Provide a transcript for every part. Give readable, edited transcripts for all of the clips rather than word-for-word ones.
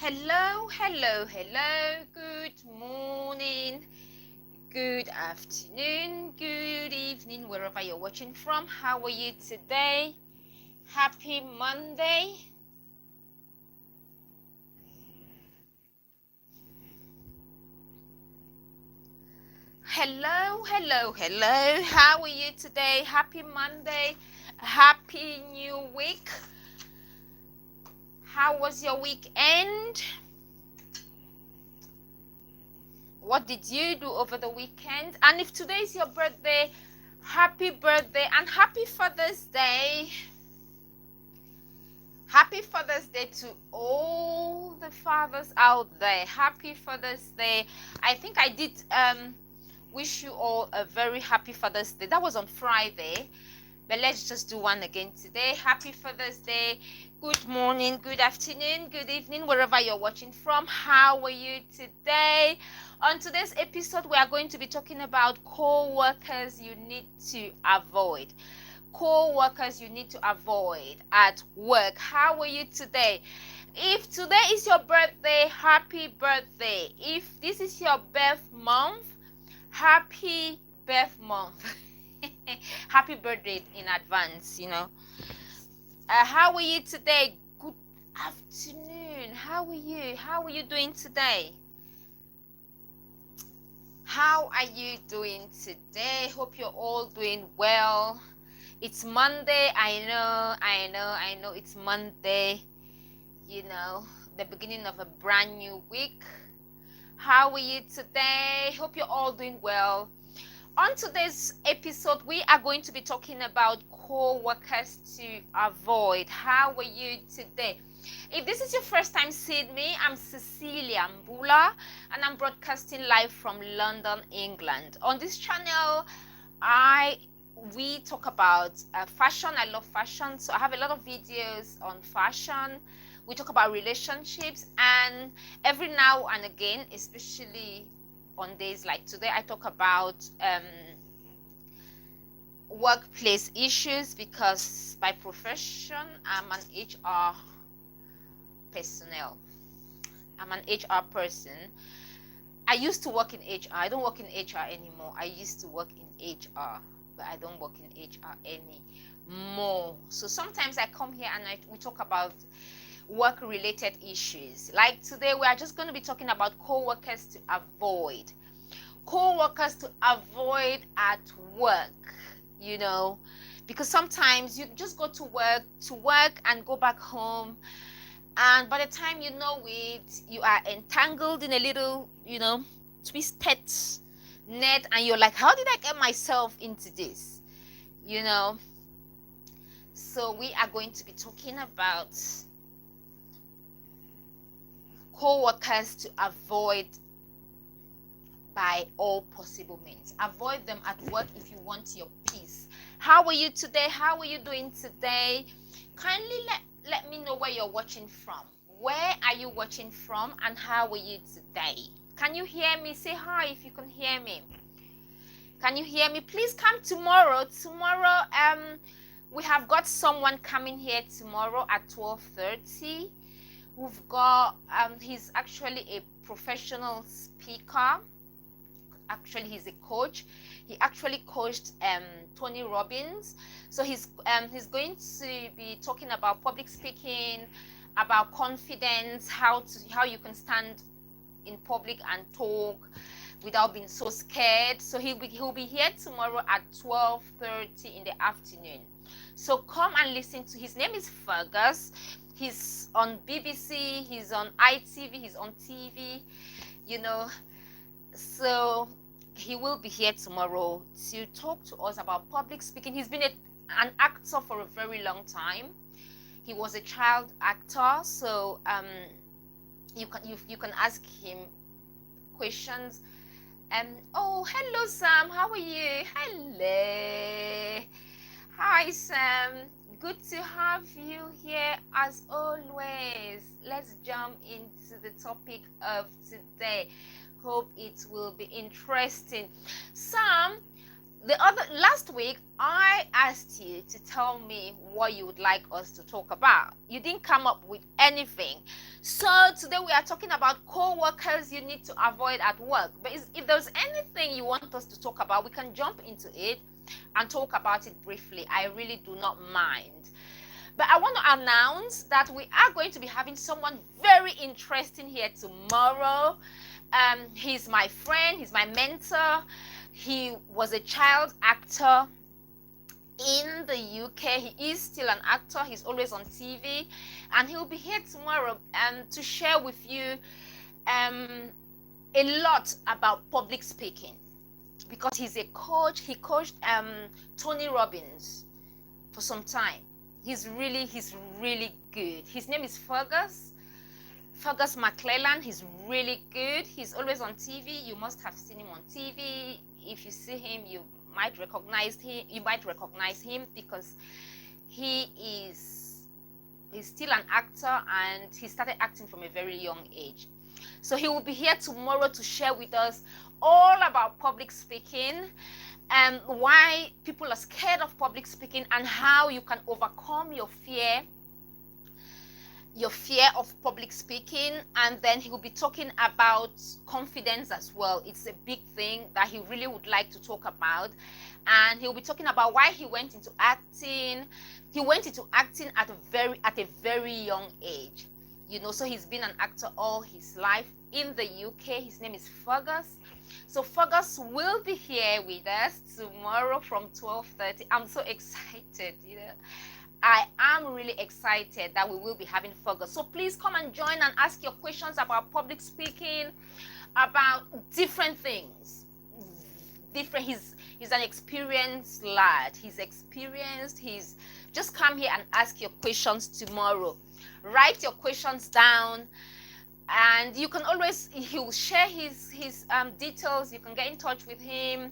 Hello, hello, hello. Good morning, good afternoon, good evening, wherever you're watching from. How are you today? Happy Monday. Hello, hello, hello. How are you today? Happy Monday. Happy new week. How was your weekend? What did you do over the weekend? And if today is your birthday, happy birthday and happy Father's Day. Happy Father's Day to all the fathers out there. Happy Father's Day. I think I did wish you all a very happy Father's Day. That was on Friday. But let's just do one again today. Happy Father's Day. Good morning, good afternoon, good evening, wherever you're watching from. How are you today? On today's episode, we are going to be talking about co-workers you need to avoid. Co-workers you need to avoid at work. How are you today? If today is your birthday, happy birthday. If this is your birth month, happy birth month. Happy birthday in advance, how are you today? Good afternoon. How are you? How are you doing today? How are you doing today? Hope you're all doing well. It's Monday. I know it's Monday. The beginning of a brand new week. How are you today? Hope you're all doing well. On today's episode, we are going to be talking about co-workers to avoid. How are you today? If this is your first time seeing me, I'm Cecilia Mbullah, and I'm broadcasting live from London, England. On this channel, we talk about fashion. I love fashion, so I have a lot of videos on fashion. We talk about relationships, and every now and again, especially on days like today, I talk about workplace issues, because by profession I'm an HR personnel. I'm an HR person. I used to work in HR. I don't work in HR anymore. I used to work in HR, but I don't work in HR anymore. So sometimes I come here and we talk about work related issues. Like today, we are just going to be talking about co-workers to avoid. Co-workers to avoid at work, because sometimes you just go to work and go back home, and by the time you know it, you are entangled in a little, twisted net, and you're like, how did I get myself into this? So we are going to be talking about co-workers to avoid by all possible means. Avoid them at work if you want your peace. How are you today? How are you doing today? Kindly let me know where you're watching from. Where are you watching from, and how are you today? Can you hear me? Say hi if you can hear me. Can you hear me? Please come tomorrow. Tomorrow, we have got someone coming here tomorrow at 12:30. We've got he's actually a professional speaker. Actually, he's a coach. He actually coached Tony Robbins. So he's going to be talking about public speaking, about confidence, how you can stand in public and talk without being so scared. So he'll be here tomorrow at 12:30 in the afternoon. So come and listen to. His name is Fergus. He's on BBC. He's on ITV. He's on TV. So he will be here tomorrow to talk to us about public speaking. He's been an actor for a very long time. He was a child actor, so you can ask him questions. Oh, hello Sam, how are you? Hello. Hi Sam, good to have you here as always. Let's jump into the topic of today. Hope it will be interesting. Sam, Last week I asked you to tell me what you would like us to talk about. You didn't come up with anything. So today we are talking about co-workers you need to avoid at work. But if there's anything you want us to talk about, we can jump into it and talk about it briefly. I really do not mind. But I want to announce that we are going to be having someone very interesting here tomorrow. He's my friend, he's my mentor. He was a child actor in the UK. He is still an actor. He's always on TV, and he'll be here tomorrow to share with you a lot about public speaking, because he's a coach. He coached Tony Robbins for some time. He's really good. His name is Fergus McClellan. He's really good. He's always on TV. You must have seen him on TV. If you see him, you might recognize him because he's still an actor, and he started acting from a very young age. So he will be here tomorrow to share with us all about public speaking, and why people are scared of public speaking, and how you can overcome your fear of public speaking. And then he will be talking about confidence as well. It's a big thing that he really would like to talk about, and he'll be talking about why he went into acting. He went into acting at a very young age, so he's been an actor all his life in the UK. His name is Fergus. So Fergus will be here with us tomorrow from 12:30. I'm so excited, I am really excited that we will be having Fergus. So please come and join and ask your questions about public speaking, about different things. He's an experienced lad. He's experienced. Just come here and ask your questions tomorrow. Write your questions down, and you can always, he will share his details. You can get in touch with him,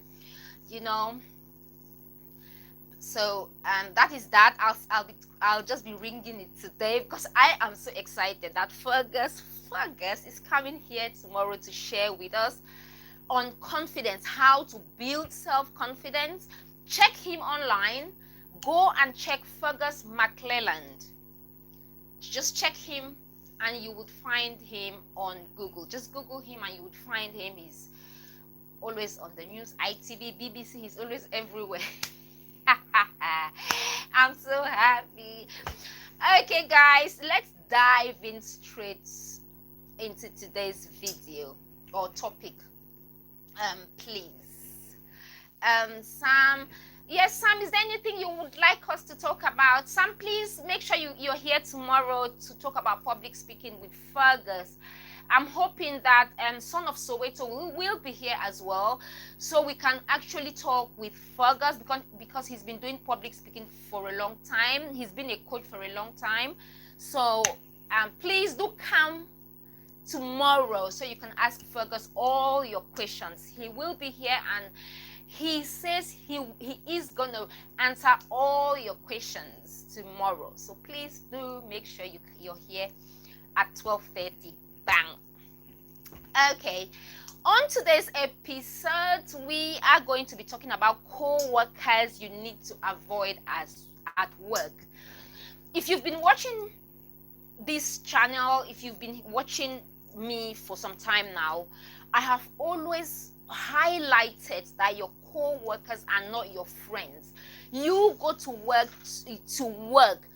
So that is that. I'll just be ringing it today because I am so excited that Fergus is coming here tomorrow to share with us on confidence, how to build self-confidence. Check him online. Go and check Fergus McClellan. Just check him and you would find him on Google. Just Google him and you would find him. He's always on the news, ITV, BBC. He's always everywhere. I'm so happy. Okay, guys, let's dive in straight into today's video or topic. Please, Sam. Yes, Sam, is there anything you would like us to talk about? Sam, please make sure you're here tomorrow to talk about public speaking with Fergus. I'm hoping that Son of Soweto will be here as well, so we can actually talk with Fergus, because he's been doing public speaking for a long time. He's been a coach for a long time. So please do come tomorrow so you can ask Fergus all your questions. He will be here, and he says he is going to answer all your questions tomorrow. So please do make sure you're here at 12:30. Bang. Okay, on today's episode, we are going to be talking about co-workers you need to avoid at work. If you've been watching this channel, if you've been watching me for some time now, I have always highlighted that your co-workers are not your friends. You go to work to work.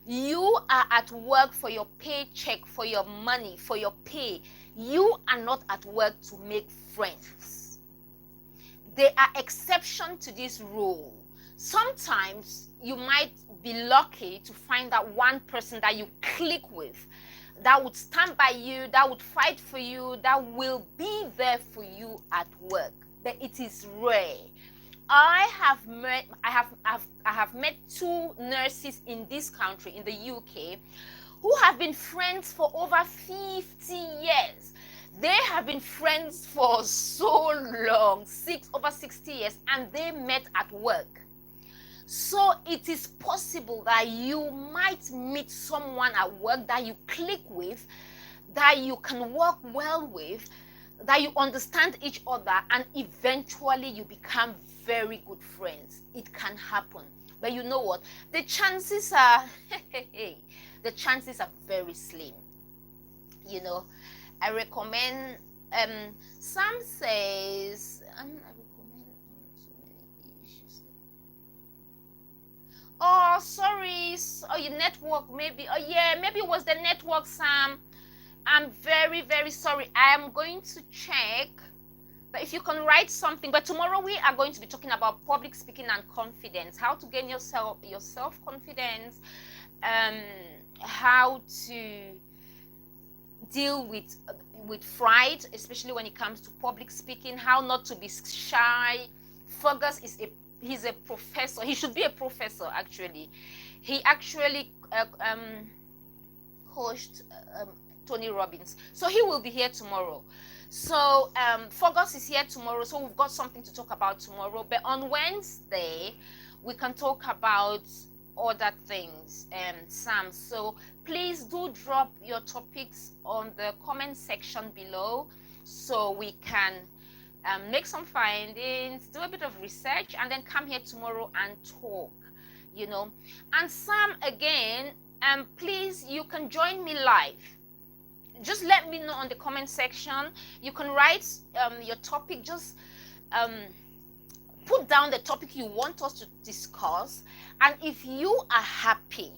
You are at work for your paycheck, for your money, for your pay. You are not at work to make friends. There are exceptions to this rule. Sometimes you might be lucky to find that one person that you click with, that would stand by you, that would fight for you, that will be there for you at work. But it is rare. I have met two nurses in this country, in the UK, who have been friends for over 50 years. They have been friends for so long, over 60 years, and they met at work. So it is possible that you might meet someone at work that you click with, that you can work well with, that you understand each other, and eventually you become very good friends. It can happen. But you know what? The chances are, the chances are very slim. You know, I recommend, Sam says, I recommend so many issues. Oh, sorry. Oh, your network, maybe. Oh, yeah, maybe it was the network, Sam. I'm very, very sorry. I am going to check. But if you can write something, but tomorrow we are going to be talking about public speaking and confidence, how to gain your self-confidence, how to deal with fright, especially when it comes to public speaking, how not to be shy. Fergus he's a professor. He should be a professor, actually. He actually coached Tony Robbins, so he will be here tomorrow. So Fergus is here tomorrow, so we've got something to talk about tomorrow. But on Wednesday we can talk about other things, Sam. So please do drop your topics on the comment section below, so we can make some findings, do a bit of research, and then come here tomorrow and talk, you know. And Sam, again, please, you can join me live. Just let me know on the comment section. You can write your topic. Just put down the topic you want us to discuss. And if you are happy,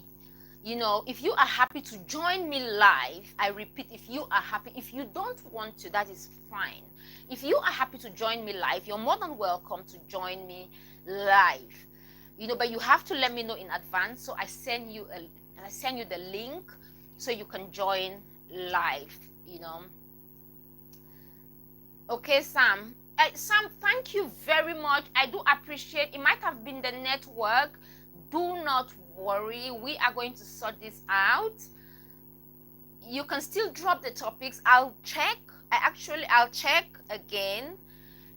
you know, if you are happy to join me live, I repeat, if you are happy. If you don't want to, that is fine. If you are happy to join me live, you're more than welcome to join me live. You know, but you have to let me know in advance, so I send you the link so you can join live, you know. Okay, Sam. Sam, thank you very much. I do appreciate it. Might have been the network. Do not worry. We are going to sort this out. You can still drop the topics. I'll check. I'll check again.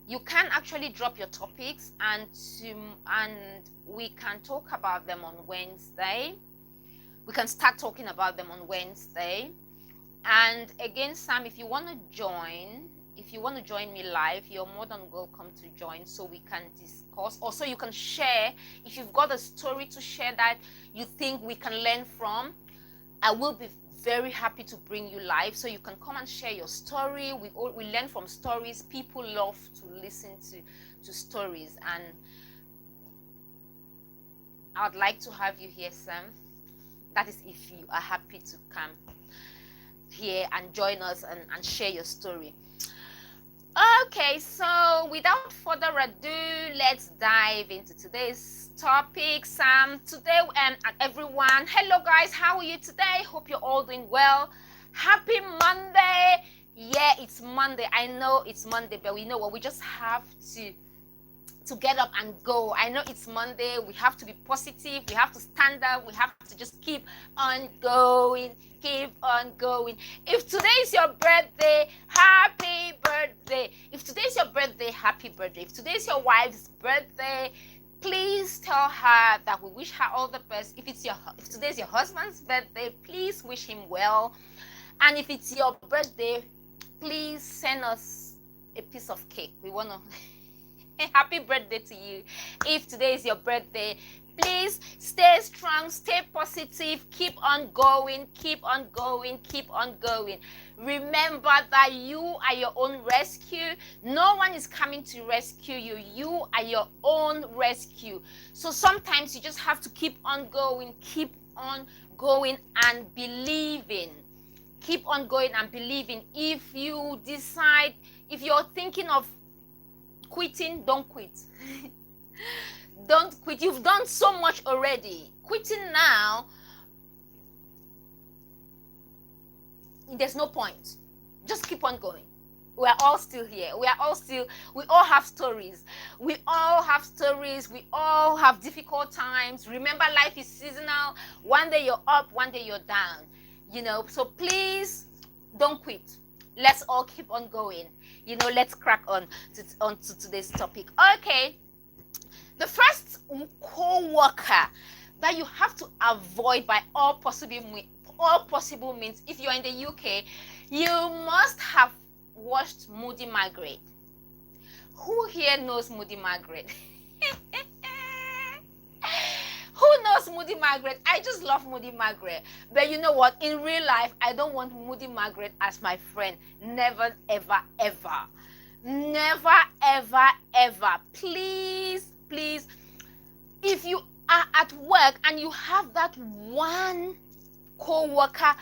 You can actually drop your topics, and we can talk about them on Wednesday. We can start talking about them on Wednesday. And again, Sam, if you want to join me live, you're more than welcome to join, so we can discuss. Also, you can share if you've got a story to share that you think we can learn from. I will be very happy to bring you live, so you can come and share your story. We learn from stories. People love to listen to stories, and I'd like to have you here, Sam. That is if you are happy to come here and join us and share your story. Okay, so without further ado, let's dive into today's topic. Sam, today, and everyone, hello guys, how are you today? Hope you're all doing well. Happy Monday. Yeah, it's Monday. I know it's Monday, but we know what, we just have to get up and go. I know it's Monday. We have to be positive. We have to stand up. We have to just keep on going. Keep on going. If today is your birthday, happy birthday. If today is your birthday, happy birthday. If today is your wife's birthday, please tell her that we wish her all the best. If today is your husband's birthday, please wish him well. And if it's your birthday, please send us a piece of cake. We want to happy birthday to you. If today is your birthday, please stay strong, stay positive, keep on going, keep on going, keep on going. Remember that you are your own rescue. No one is coming to rescue you. You are your own rescue. So sometimes you just have to keep on going and believing. Keep on going and believing. If you decide, if you're thinking of quitting, don't quit. Don't quit. You've done so much already. Quitting now, there's no point. Just keep on going. We are all still here. We all have stories. We all have stories. We all have difficult times. Remember, life is seasonal. One day you're up, one day you're down. You know, so please don't quit. Let's all keep on going. You know, let's crack on to today's topic. Okay. The first co-worker that you have to avoid by all possible means, if you're in the UK, you must have watched Moody Margaret. Who here knows Moody Margaret? Moody Margaret. I just love Moody Margaret. But you know what? In real life, I don't want Moody Margaret as my friend. Never, ever, ever. Never, ever, ever. Please, please. If you are at work and you have that one co-worker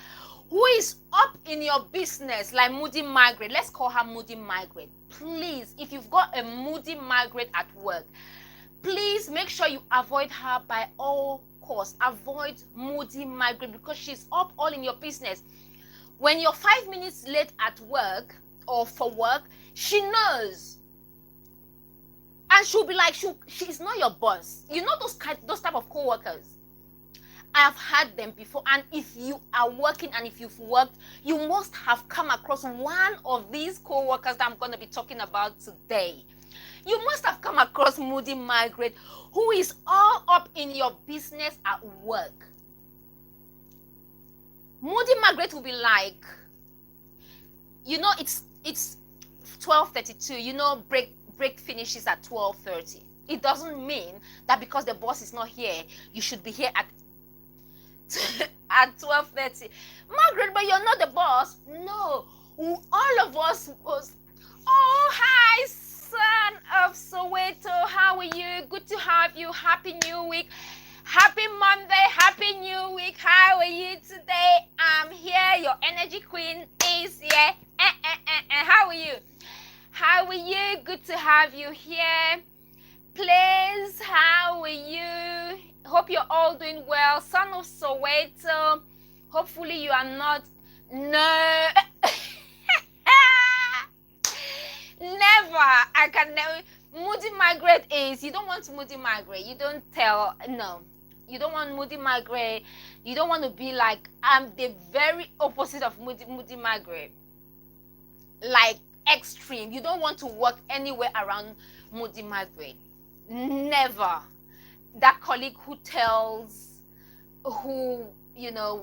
who is up in your business, like Moody Margaret, let's call her Moody Margaret. Please, if you've got a Moody Margaret at work, please make sure you avoid her by all costs. Avoid Moody Margaret because she's up all in your business. When you're 5 minutes late at work or for work, she knows. And she'll be like, she's not your boss. You know those type of co-workers. I've had them before, and if you are working and if you've worked, you must have come across one of these co-workers that I'm going to be talking about today. You must have come across Moody Margaret, who is all up in your business at work. Moody Margaret will be like, you know, it's 12:32. You know, break finishes at 12:30. It doesn't mean that because the boss is not here, you should be here at 12:30. Margaret, but you're not the boss. No, all of us was. Oh, hi, son of Soweto. How are you? Good to have you. Happy New Week. Happy Monday. Happy New Week. How are you today? I'm here. Your energy queen is here. How are you? How are you? Good to have you here. Please, how are you? Hope you're all doing well. Son of Soweto. Hopefully you are not. No. Never. I can never. Moody Margaret is. You don't want Moody Margaret. You don't tell. No. You don't want Moody Margaret. You don't want to be like, I'm the very opposite of Moody Margaret. Like extreme. You don't want to work anywhere around Moody Margaret. Never. That colleague who tells, who, you know,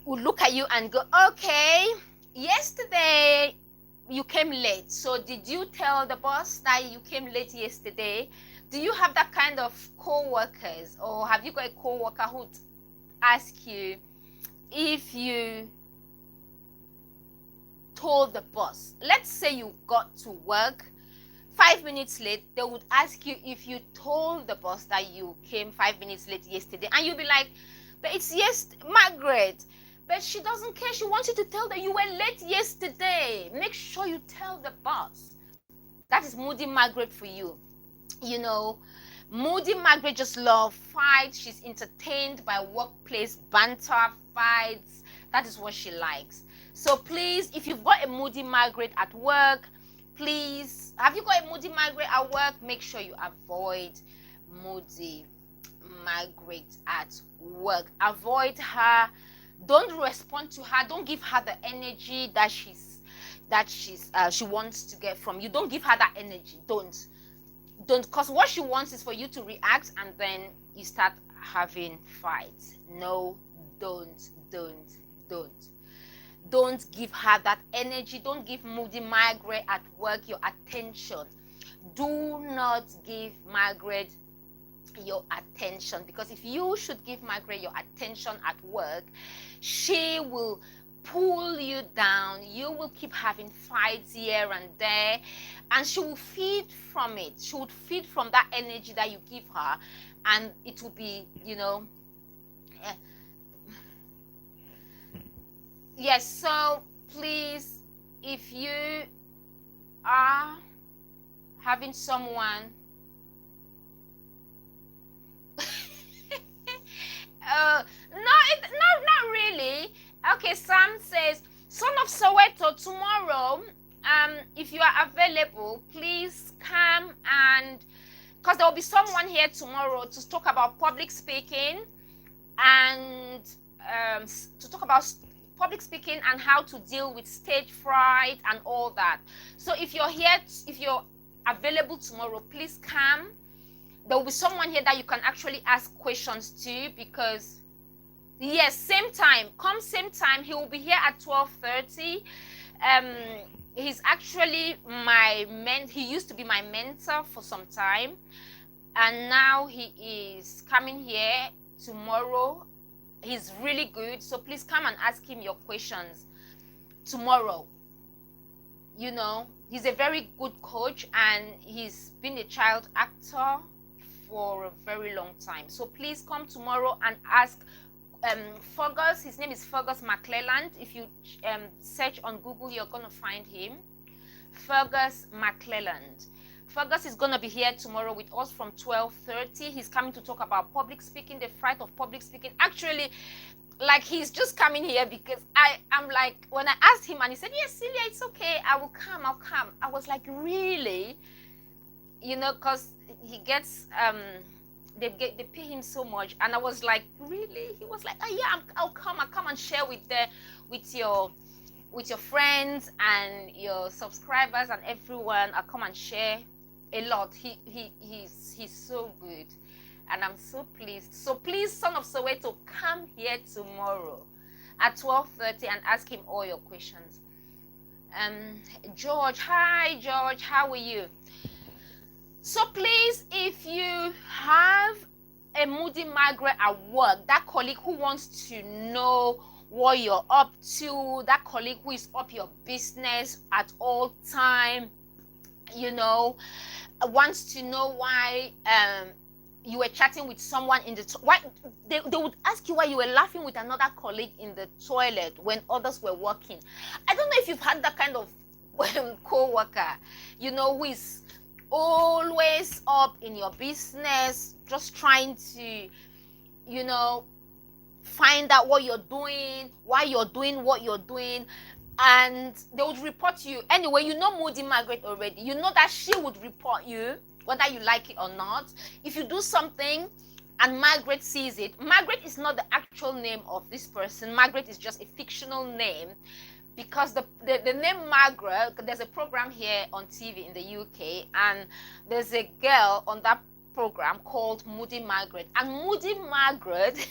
would look at you and go, okay, yesterday you came late. So did you tell the boss that you came late yesterday? Do you have that kind of co-workers, or have you got a co-worker who would ask you if you told the boss? Let's say you got to work 5 minutes late, they would ask you if you told the boss that you came 5 minutes late yesterday, and you'll be like, but it's Margaret, but she doesn't care. She wants you to tell that you were late yesterday. Make sure you tell the boss. That is Moody Margaret for you. You know, Moody Margaret just loves fights. She's entertained by workplace banter, fights. That is what she likes. So please, if you've got a Moody Margaret at work, please, have you got a Moody Margaret at work? Make sure you avoid Moody Margaret at work. Avoid her. Don't respond to her. Don't give her the energy that she wants to get from you. Don't give her that energy. Don't, because what she wants is for you to react and then you start having fights. No, don't give her that energy. Don't give Moody Margaret at work your attention. Do not give Margaret your attention, because if you should give Margaret your attention at work, she will pull you down. You will keep having fights here and there, and she will feed from it. She would feed from that energy that you give her, and it will be, you know, yes. So please, if you are having someone not really. Okay, Sam says, son of Soweto, tomorrow, if you are available, please come, and because there will be someone here tomorrow to talk about public speaking, and to talk about public speaking and how to deal with stage fright and all that. So if you're here, if you're available tomorrow, please come. There will be someone here that you can actually ask questions to, because yes, same time, come same time. He will be here at 12:30. He's actually he used to be my mentor for some time, and now he is coming here tomorrow. He's really good, so please come and ask him your questions tomorrow. You know, he's a very good coach, and he's been a child actor for a very long time. So please come tomorrow and ask Fergus. His name is Fergus McClelland. If you search on Google, you're going to find him. Fergus McClelland. Fergus is going to be here tomorrow with us from 12:30. He's coming to talk about public speaking, the fright of public speaking. Actually, like, he's just coming here because I'm like, when I asked him and he said, yes, Celia, it's okay, I'll come. I was like, really? You know, because he gets they pay him so much, and I was like, really? He was like, oh yeah, I'll come and share with your friends and your subscribers and everyone. I'll come and share a lot. He's so good, and I'm so pleased. So please, son of Soweto, come here tomorrow at 12:30 and ask him all your questions. George, hi George, how are you? So please, if you have a Moody Margaret at work, that colleague who wants to know what you're up to, that colleague who is up your business at all time, you know, wants to know why you were chatting with someone in the why they would ask you why you were laughing with another colleague in the toilet when others were working. I don't know if you've had that kind of co-worker, you know, who is always up in your business, just trying to, you know, find out what you're doing, why you're doing what you're doing, and they would report you. Anyway, you know Moody Margaret already. You know that she would report you, whether you like it or not. If you do something and Margaret sees it, Margaret is not the actual name of this person. Margaret is just a fictional name, because the name Margaret, there's a program here on TV in the UK, and there's a girl on that program called Moody Margaret, and Moody Margaret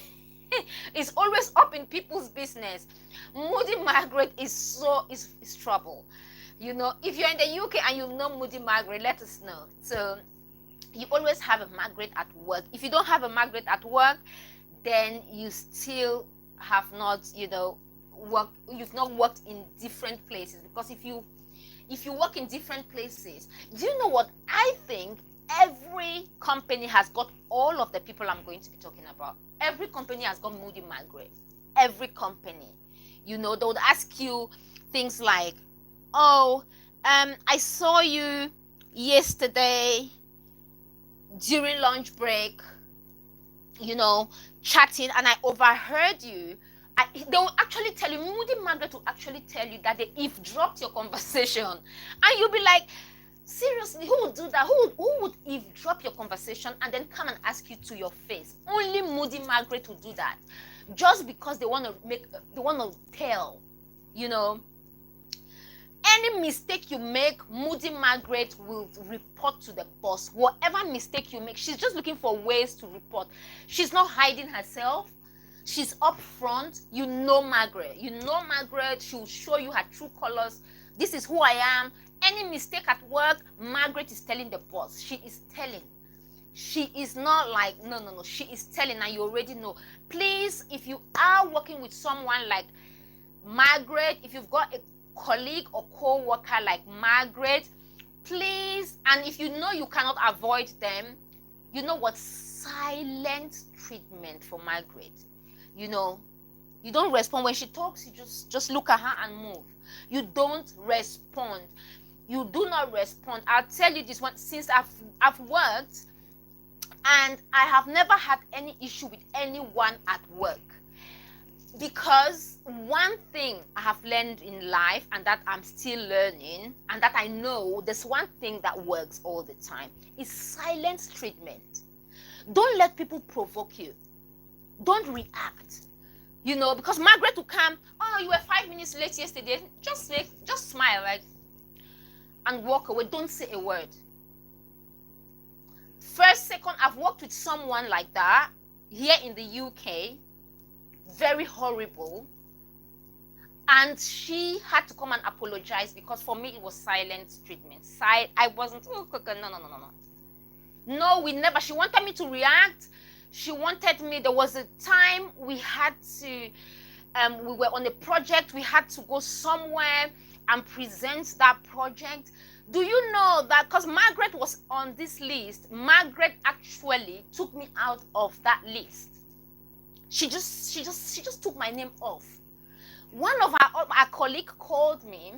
is always up in people's business. Moody Margaret is trouble. You know, if you're in the UK and you know Moody Margaret, let us know. So you always have a Margaret at work. If you don't have a Margaret at work, then you still have not, you know, you've not worked in different places. Because if you work in different places, do you know what I think? Every company has got all of the people I'm going to be talking about. Every company has got Moody Margaret. Every company. You know, they would ask you things like, oh, I saw you yesterday during lunch break, you know, chatting, and I overheard you. They will actually tell you, Moody Margaret will actually tell you that they eavesdropped your conversation. And you'll be like, seriously, who would do that? Who would eavesdrop your conversation and then come and ask you to your face? Only Moody Margaret will do that, just because they want to tell, you know. Any mistake you make, Moody Margaret will report to the boss. Whatever mistake you make, she's just looking for ways to report. She's not hiding herself. She's up front. You know Margaret. You know Margaret. She'll show you her true colors. This is who I am. Any mistake at work, Margaret is telling the boss. She is telling. She is not like, no. She is telling, and you already know. Please, if you are working with someone like Margaret, if you've got a colleague or co-worker like Margaret, please, and if you know you cannot avoid them, you know what? Silent treatment for Margaret. You know, you don't respond when she talks. You just look at her and move. You don't respond. You do not respond. I'll tell you this one, since I've worked, and I have never had any issue with anyone at work. Because one thing I have learned in life, and that I'm still learning, and that I know there's one thing that works all the time, is silent treatment. Don't let people provoke you. Don't react. You know, because Margaret will come, oh, you were 5 minutes late yesterday. Just smile, like, and walk away. Don't say a word. First, second, I've worked with someone like that here in the UK. Very horrible. And she had to come and apologize, because for me it was silent treatment. I wasn't, no. No, we never. She wanted me to react. She wanted me. There was a time we had to, we were on a project. We had to go somewhere and present that project. Do you know that because Margaret was on this list, Margaret actually took me out of that list. She just took my name off. One of our colleague called me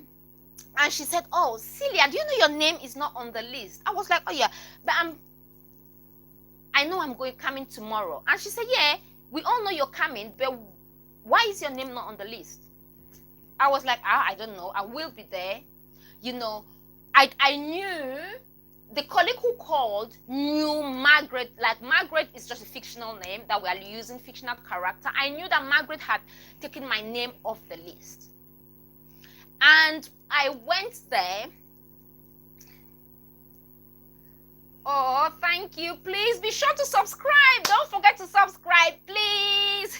and she said, "Oh, Celia, do you know your name is not on the list?" I was like, "Oh yeah, but I know I'm coming tomorrow." And she said, "Yeah, we all know you're coming, but why is your name not on the list?" I was like, I don't know. I will be there. You know, I knew the colleague who called knew Margaret. Like, Margaret is just a fictional name that we are using, fictional character. I knew that Margaret had taken my name off the list. And I went there. Oh, thank you. Please be sure to subscribe. Don't forget to subscribe, please.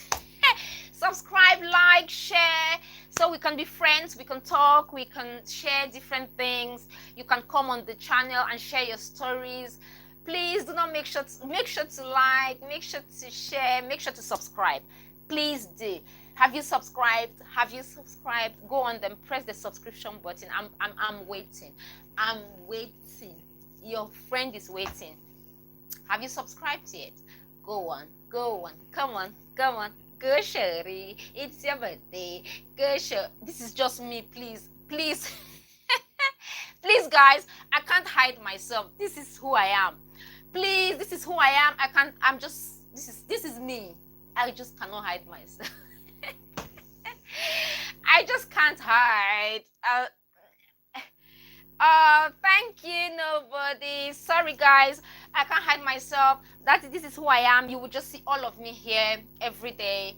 Subscribe, like, share, so we can be friends, we can talk, we can share different things. You can come on the channel and share your stories. Please do not make sure to like, make sure to share, make sure to subscribe. Please do. Have you subscribed? Have you subscribed? Go on then, press the subscription button. I'm waiting. I'm waiting. Your friend is waiting. Have you subscribed yet? Go on. Come on. Go, Sherry. It's your birthday. Go, Sherry. This is just me, please. Please, guys. I can't hide myself. This is who I am. Please, this is who I am. This is me. I just cannot hide myself. I just can't hide. Thank you, nobody. Sorry, guys. I can't hide myself. This is who I am. You will just see all of me here every day,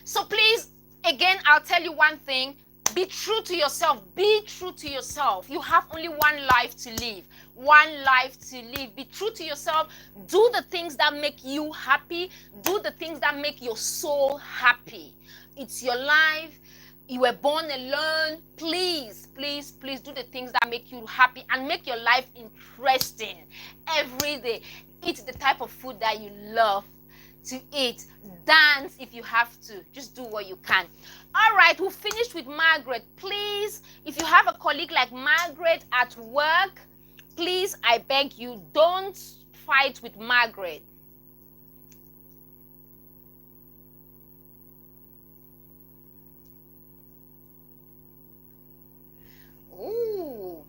So please, again, I'll tell you one thing. Be true to yourself. Be true to yourself. You have only one life to live. One life to live. Be true to yourself. Do the things that make you happy. Do the things that make your soul happy. It's your life. You were born alone. Please do the things that make you happy and make your life interesting every day. Eat the type of food that you love to eat. Dance if you have to. Just do what you can. All right, we finished with Margaret. Please, if you have a colleague like Margaret at work, please, I beg you, don't fight with Margaret. Ooh.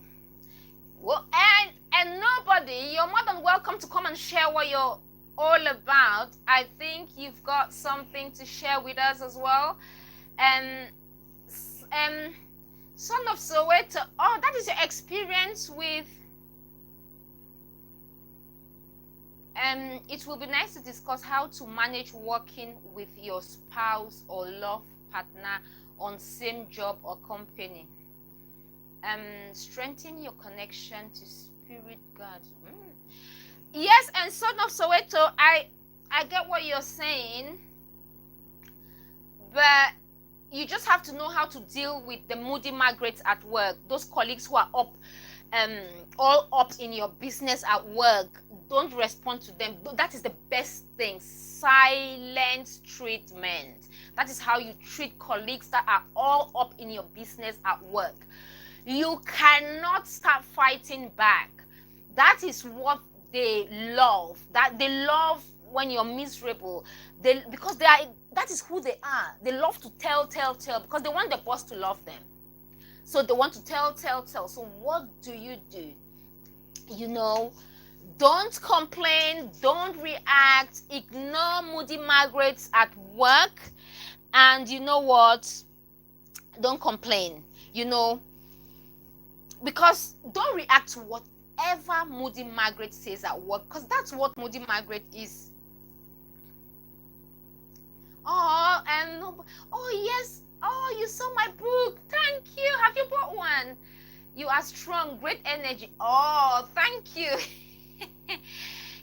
Well, and nobody, you're more than welcome to come and share what you're all about. I think you've got something to share with us as well. Son of Soweto. Oh, that is your experience with. It will be nice to discuss how to manage working with your spouse or love partner on same job or company. Strengthen your connection to spirit God. Yes, and Son of Soweto, I get what you're saying, but you just have to know how to deal with the Moody Margarets at work, those colleagues who are up, all up in your business at work. Don't respond to them. That is the best thing. Silent treatment. That is how you treat colleagues that are all up in your business at work. You cannot start fighting back. That is what they love. That they love when you're miserable. Because that is who they are. They love to tell because they want the boss to love them. So they want to tell. So what do? Don't complain, don't react, ignore Moody Margarets at work, and you know what? Don't complain, because don't react to whatever Moody Margaret says at work, because that's what Moody Margaret is. Oh, yes. Oh, you saw my book. Thank you. Have you bought one? You are strong, great energy. Oh, thank you.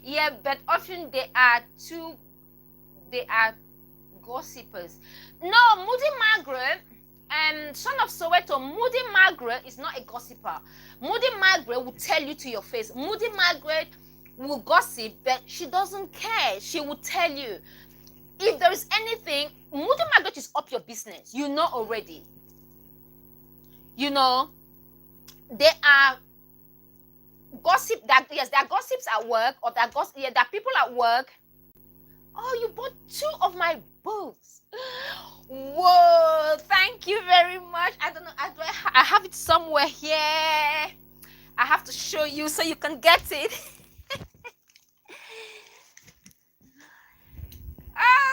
Yeah, but often they are gossipers. No, Moody Margaret, Son of Soweto, Moody Margaret is not a gossiper. Moody Margaret will tell you to your face. Moody Margaret will gossip, but she doesn't care. She will tell you. If there is anything, Moody Margaret is up your business. You know already. You know, there are gossip that, yes, there are gossips at work, or there are people at work. Oh, you bought 2 of my books. Whoa, thank you very much. I don't know, I have it somewhere here. I have to show you so you can get it.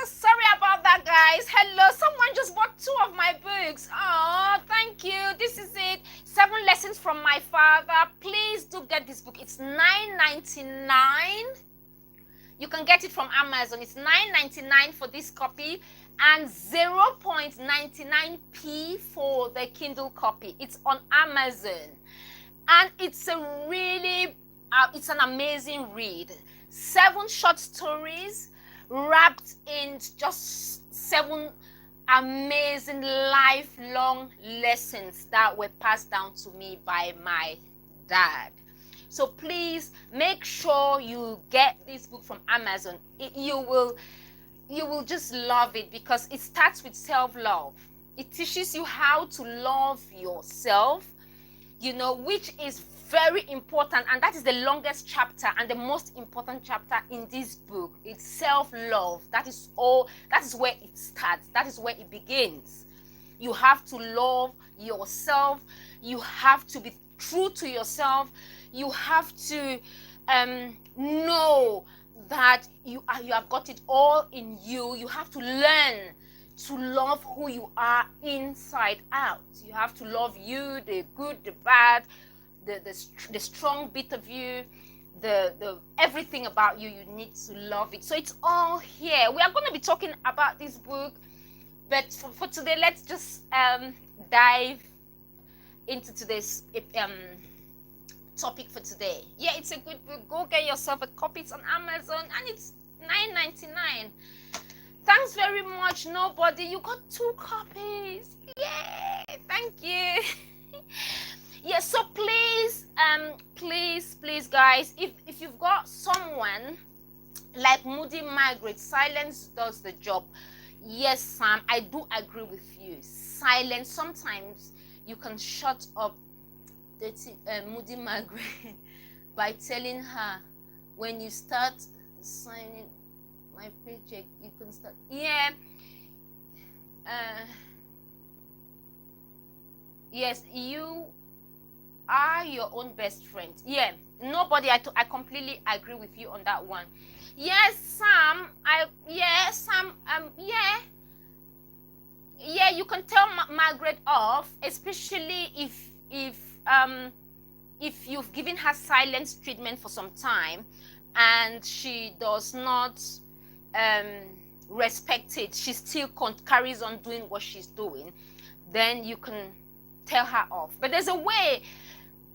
Sorry about that, guys. Hello, someone just bought 2 of my books. Oh, thank you. This is it. 7 Lessons from My Father. Please do get this book. It's $9.99. You can get it from Amazon. It's $9.99 for this copy and 0.99p for the Kindle copy. It's on Amazon, and it's a really, it's an amazing read. 7 short stories wrapped in just 7 amazing lifelong lessons that were passed down to me by my dad. So please make sure you get this book from Amazon. You will just love it, because it starts with self-love. It teaches you how to love yourself, which is very important, and that is the longest chapter and the most important chapter in this book. It's self-love. That is where it starts. That is where it begins. You have to love yourself. You have to be true to yourself. You have to know that you have got it all in you. You have to learn to love who you are inside out. You have to love you, the good, the bad, the strong bit of you, the everything about you. You need to love it. So it's all here. We are going to be talking about this book, but for today, let's just dive into today's topic for today. Yeah, it's a good book. Go get yourself a copy. It's on Amazon, and it's $9.99. Thanks very much, nobody. You got 2 copies. Yay! Thank you. Yeah, so please, please, guys, if you've got someone like Moody Margaret, silence does the job. Yes, Sam, I do agree with you. Silence, sometimes you can shut up Moody Margaret by telling her, when you start signing my paycheck, you can start. Yeah. Yes, you are your own best friend. Yeah, nobody. I completely agree with you on that one. Yes, Sam. Yeah, you can tell Margaret off, especially if you've given her silence treatment for some time and she does not respect it. She still carries on doing what she's doing. Then you can tell her off. But there's a way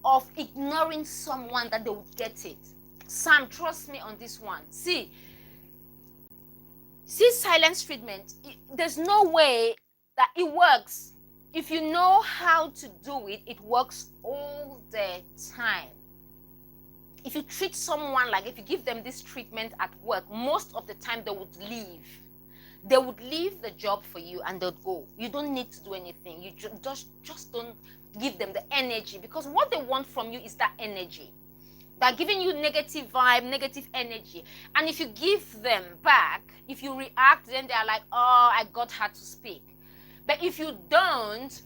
of ignoring someone that they will get it. Sam, trust me on this one. See silence treatment. There's no way that it works. If you know how to do it, it works all the time. If you treat someone if you give them this treatment at work, most of the time they would leave. They would leave the job for you and they'll go. You don't need to do anything. You just don't give them the energy, because what they want from you is that energy. They're giving you negative vibe, negative energy. And if you give them back, if you react, then they're like, oh, I got her to speak. But if you don't,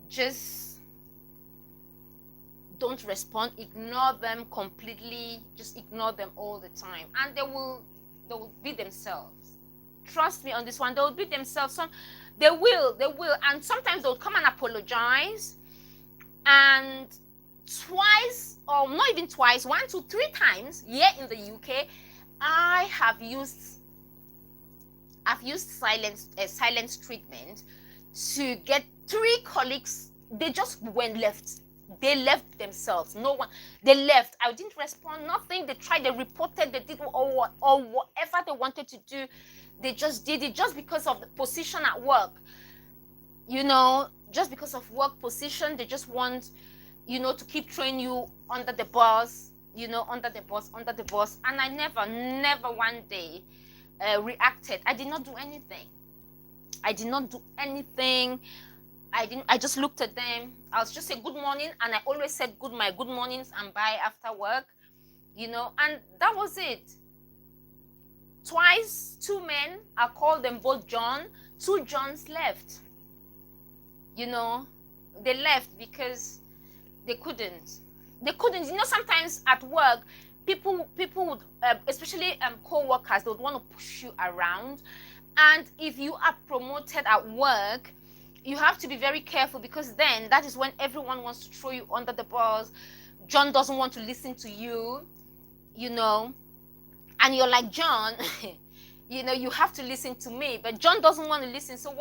just don't respond, ignore them completely, just ignore them all the time, and they will be themselves. Trust me on this one, they will be themselves. They will, and sometimes they'll come and apologize, and twice, or not even twice, 1 to 3 times here in the UK, I've used silence treatment to get 3 colleagues. They just went left. They left themselves. No one. They left. I didn't respond. Nothing. They tried. They reported. They did or whatever they wanted to do. They just did it just because of the position at work. You know, just because of work position, they just want, you know, to keep throwing you under the bus, you know, under the bus. And I never one day reacted. I did not do anything. I just looked at them. I was just say good morning, and I always said my good mornings and bye after work, you know, and that was it. Twice, 2 men, I called them both John. 2 Johns left. You know, they left because they couldn't. You know, sometimes at work, people would, especially co-workers, they would want to push you around. And if you are promoted at work, you have to be very careful, because then that is when everyone wants to throw you under the bus. John doesn't want to listen to you, you know, and you're like, John, you know, you have to listen to me, but John doesn't want to listen. So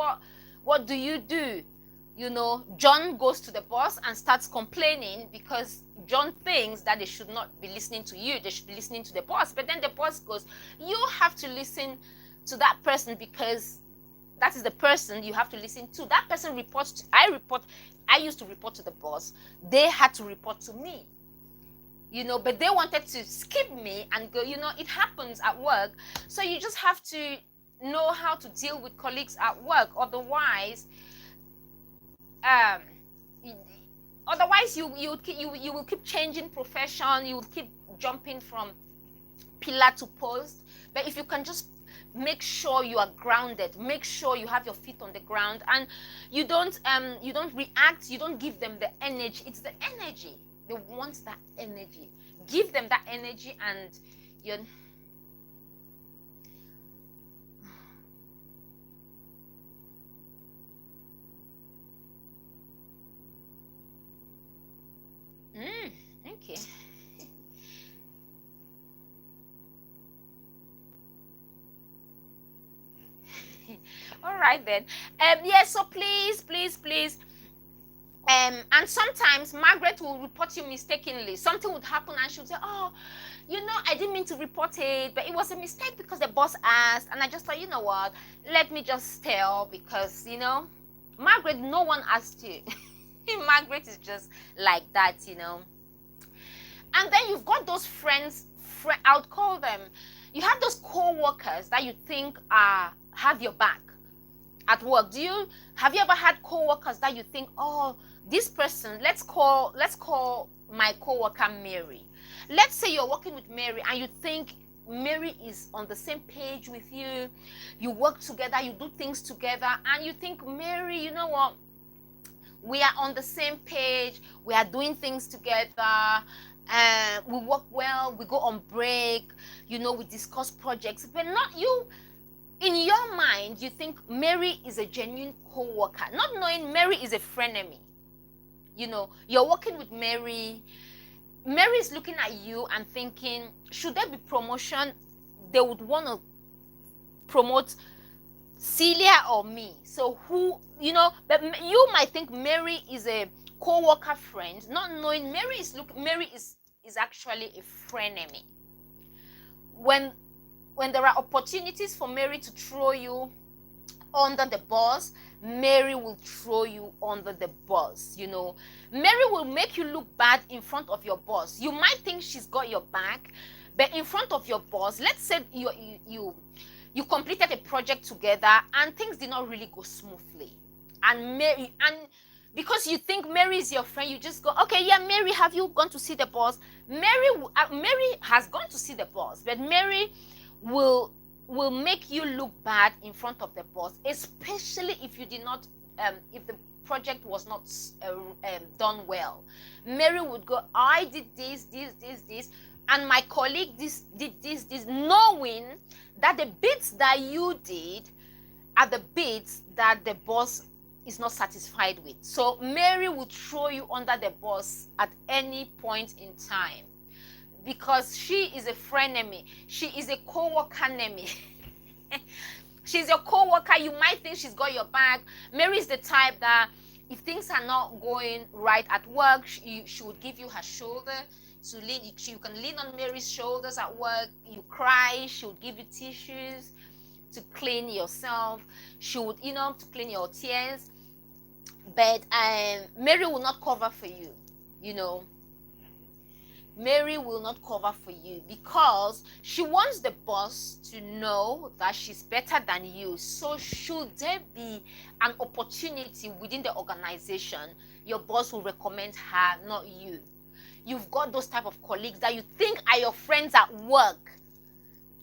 what do? You know, John goes to the boss and starts complaining, because John thinks that they should not be listening to you, they should be listening to the boss. But then the boss goes, you have to listen to that person, because that is the person you have to listen to. That person reports to, I used to report to the boss. They had to report to me, you know, but they wanted to skip me and go, you know, it happens at work. So you just have to know how to deal with colleagues at work. Otherwise, you will keep changing profession. You will keep jumping from pillar to post. But if you can just make sure you are grounded, make sure you have your feet on the ground, and you don't react, you don't give them the energy. It's the energy. They want that energy. Give them that energy, and you're okay. All right then. Yeah, so please, and sometimes Margaret will report you mistakenly. Something would happen and she'll say, oh, you know, I didn't mean to report it, but it was a mistake because the boss asked. And I just thought, you know what, let me just tell, because, you know, Margaret, no one asked you. Margaret is just like that, you know. And then you've got those friends, I would call them, you have those co-workers that you think have your back at work. Have you ever had co-workers that you think, oh, this person, let's call my co-worker Mary. Let's say you're working with Mary and you think Mary is on the same page with you. You work together, you do things together, and you think, Mary, you know what, we are on the same page, we are doing things together, we work well, we go on break, you know, we discuss projects. But not you. In your mind, you think Mary is a genuine co-worker, not knowing Mary is a frenemy. You know, you're working with Mary. Mary is looking at you and thinking, should there be promotion? They would want to promote Celia or me. So who, you know, but you might think Mary is a co-worker friend, not knowing Mary is actually a frenemy. When there are opportunities for Mary to throw you under the bus, Mary will throw you under the bus, you know. Mary will make you look bad in front of your boss. You might think she's got your back, but in front of your boss, let's say you completed a project together and things did not really go smoothly. And because you think Mary is your friend, you just go, okay, yeah, Mary, have you gone to see the boss? Mary has gone to see the boss, but Mary will make you look bad in front of the boss, especially if you did not, if the project was not done well. Mary would go, I did this, and my colleague did this, knowing that the bits that you did are the bits that the boss is not satisfied with. So Mary will throw you under the bus at any point in time, because she is a frenemy. She is a co-worker enemy. She's your co-worker. You might think she's got your back. Mary is the type that if things are not going right at work, she would give you her shoulder to lean. You can lean on Mary's shoulders at work. You cry, she would give you tissues to clean yourself. She would, to clean your tears. But Mary will not cover for you, Mary will not cover for you because she wants the boss to know that she's better than you. So should there be an opportunity within the organization, your boss will recommend her, not you. You've got those type of colleagues that you think are your friends at work.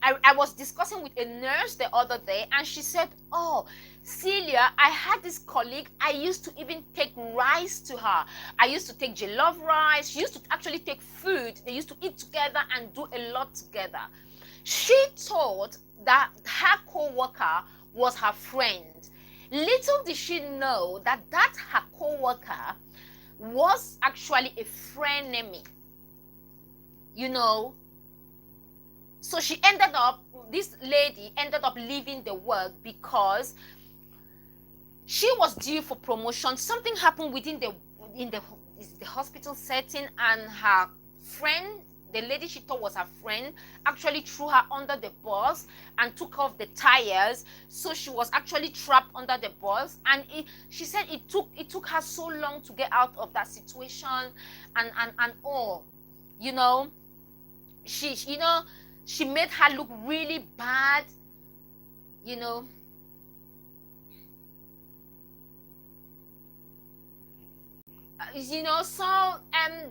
I was discussing with a nurse the other day, and she said, oh, Celia, I had this colleague, I used to even take rice to her. I used to take jollof rice. She used to actually take food. They used to eat together and do a lot together. She thought that her co-worker was her friend. Little did she know that her co-worker was actually a frenemy. So this lady ended up leaving the work because she was due for promotion. Something happened in the hospital setting, and her friend, the lady she thought was her friend, actually threw her under the bus and took off the tires. So she was actually trapped under the bus, and she said it took her so long to get out of that situation, and all, she made her look really bad, so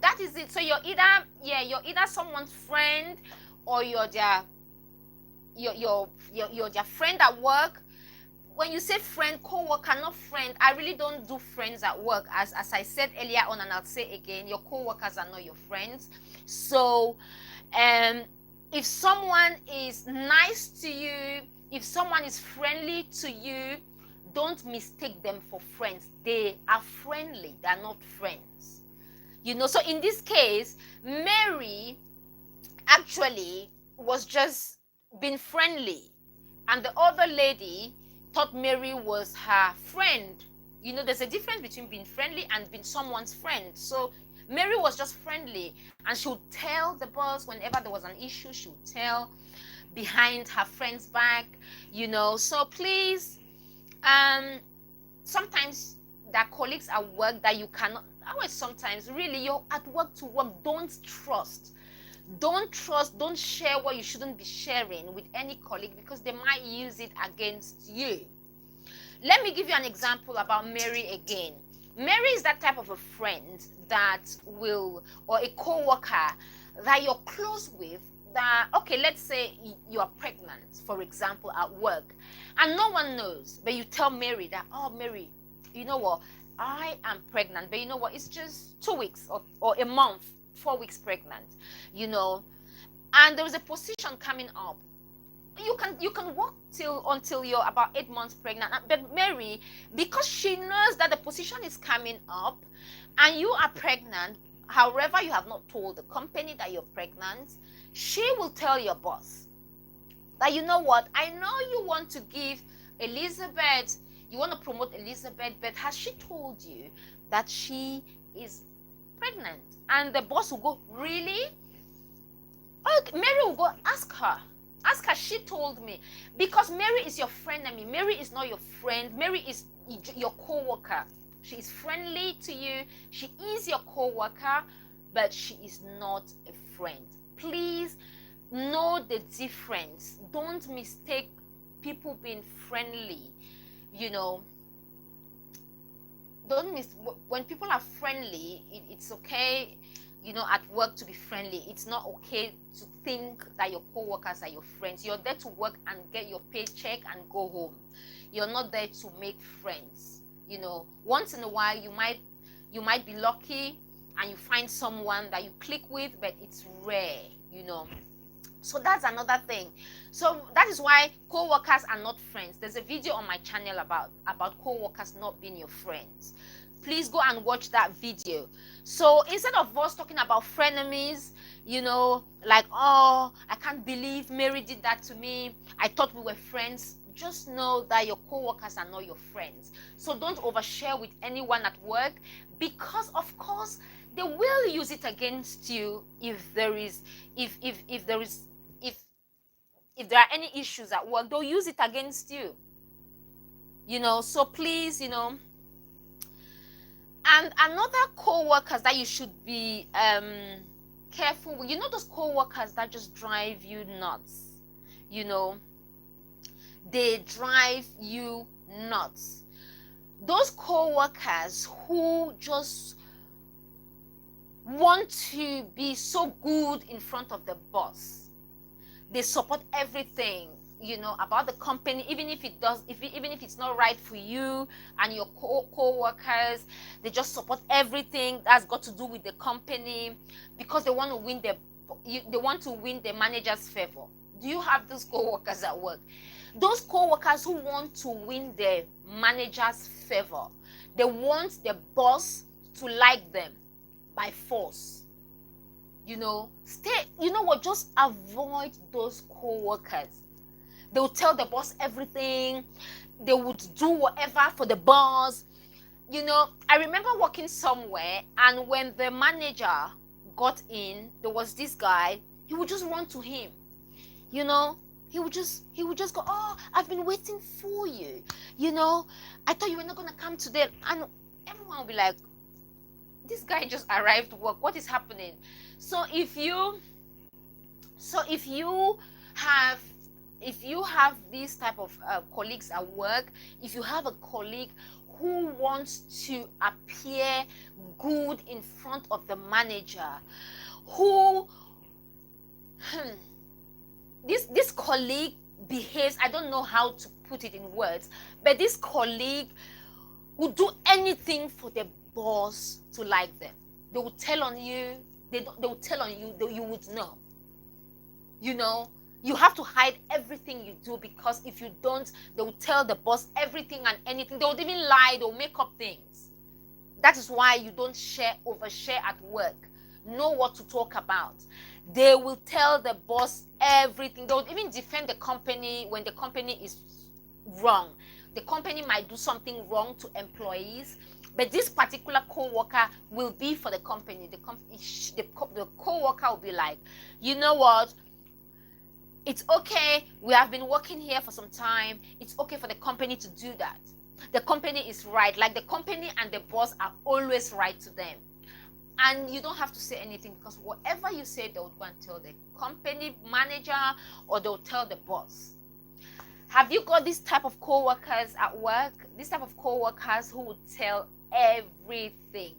that is it. So you're either someone's friend, or you're their friend at work. When you say friend, co-worker, not friend, I really don't do friends at work. As I said earlier on, and I'll say again, your co-workers are not your friends. So if someone is nice to you, if someone is friendly to you, don't mistake them for friends. They are friendly, they are not friends. So in this case, Mary actually was just being friendly, and the other lady thought Mary was her friend. There's a difference between being friendly and being someone's friend. So Mary was just friendly, and she would tell the boss whenever there was an issue. She would tell behind her friend's back, So please, sometimes there are colleagues at work that you cannot. Sometimes really you're at work to work. Don't share what you shouldn't be sharing with any colleague, because they might use it against you. Let me give you an example about Mary again. Mary is that type of a friend that will, or a co-worker that you're close with, that, okay, let's say you are pregnant, for example, at work, and no one knows, but you tell Mary that, oh, Mary, you know what, I am pregnant, but you know what, it's just 2 weeks or a month, 4 weeks pregnant, and there was a position coming up. You can work until you're about 8 months pregnant. But Mary, because she knows that the position is coming up and you are pregnant, however, you have not told the company that you're pregnant, she will tell your boss that, you know what, I know you want to give Elizabeth, you want to promote Elizabeth, but has she told you that she is pregnant? And the boss will go, really? Okay, Mary will go ask her, she told me. Because Mary is your friend. Mary is not your friend. Mary is your co-worker. She is friendly to you. She is your co-worker, but she is not a friend. Please know the difference. Don't mistake people being friendly. When people are friendly, it's okay, at work to be friendly. It's not okay to think that your co-workers are your friends. You're there to work and get your paycheck and go home. You're not there to make friends. Once in a while you might be lucky and you find someone that you click with, but it's rare, So that's another thing. So that is why co-workers are not friends. There's a video on my channel about co-workers not being your friends. Please go and watch that video. So instead of us talking about frenemies, like, oh, I can't believe Mary did that to me, I thought we were friends, just know that your co-workers are not your friends. So don't overshare with anyone at work, because of course they will use it against you if if there are any issues at work, they'll use it against you. So please, and another co-workers that you should be careful with, those co-workers that just drive you nuts. They drive you nuts. Those co-workers who just want to be so good in front of the boss. They support everything, about the company, even if it's not right for you and your co-workers. They just support everything that's got to do with the company because they want to win the manager's favor. Do you have those co-workers at work? Those co-workers who want to win the manager's favor. They want the boss to like them by force. Just avoid those co-workers. They will tell the boss everything. They would do whatever for the boss. I remember working somewhere, and when the manager got in, there was this guy. He would just run to him. He would just go, "Oh, I've been waiting for you. I thought you were not going to come today." And everyone would be like, "This guy just arrived to work. What is happening?" So if you have these type of colleagues at work, if you have a colleague who wants to appear good in front of the manager, this colleague behaves, I don't know how to put it in words, but this colleague would do anything for the boss to like them. They will tell on you. They will tell on you, that you would know. You have to hide everything you do, because if you don't, they will tell the boss everything and anything. They would even lie. They will make up things. That is why you don't overshare at work. Know what to talk about. They will tell the boss everything. They would even defend the company when the company is wrong. The company might do something wrong to employees, but this particular co-worker will be for the company. The co-worker will be like, "You know what? It's okay. We have been working here for some time. It's okay for the company to do that. The company is right." Like, the company and the boss are always right to them. And you don't have to say anything, because whatever you say, they will go and tell the company manager, or they'll tell the boss. Have you got this type of co-workers at work? This type of co-workers who would tell everything?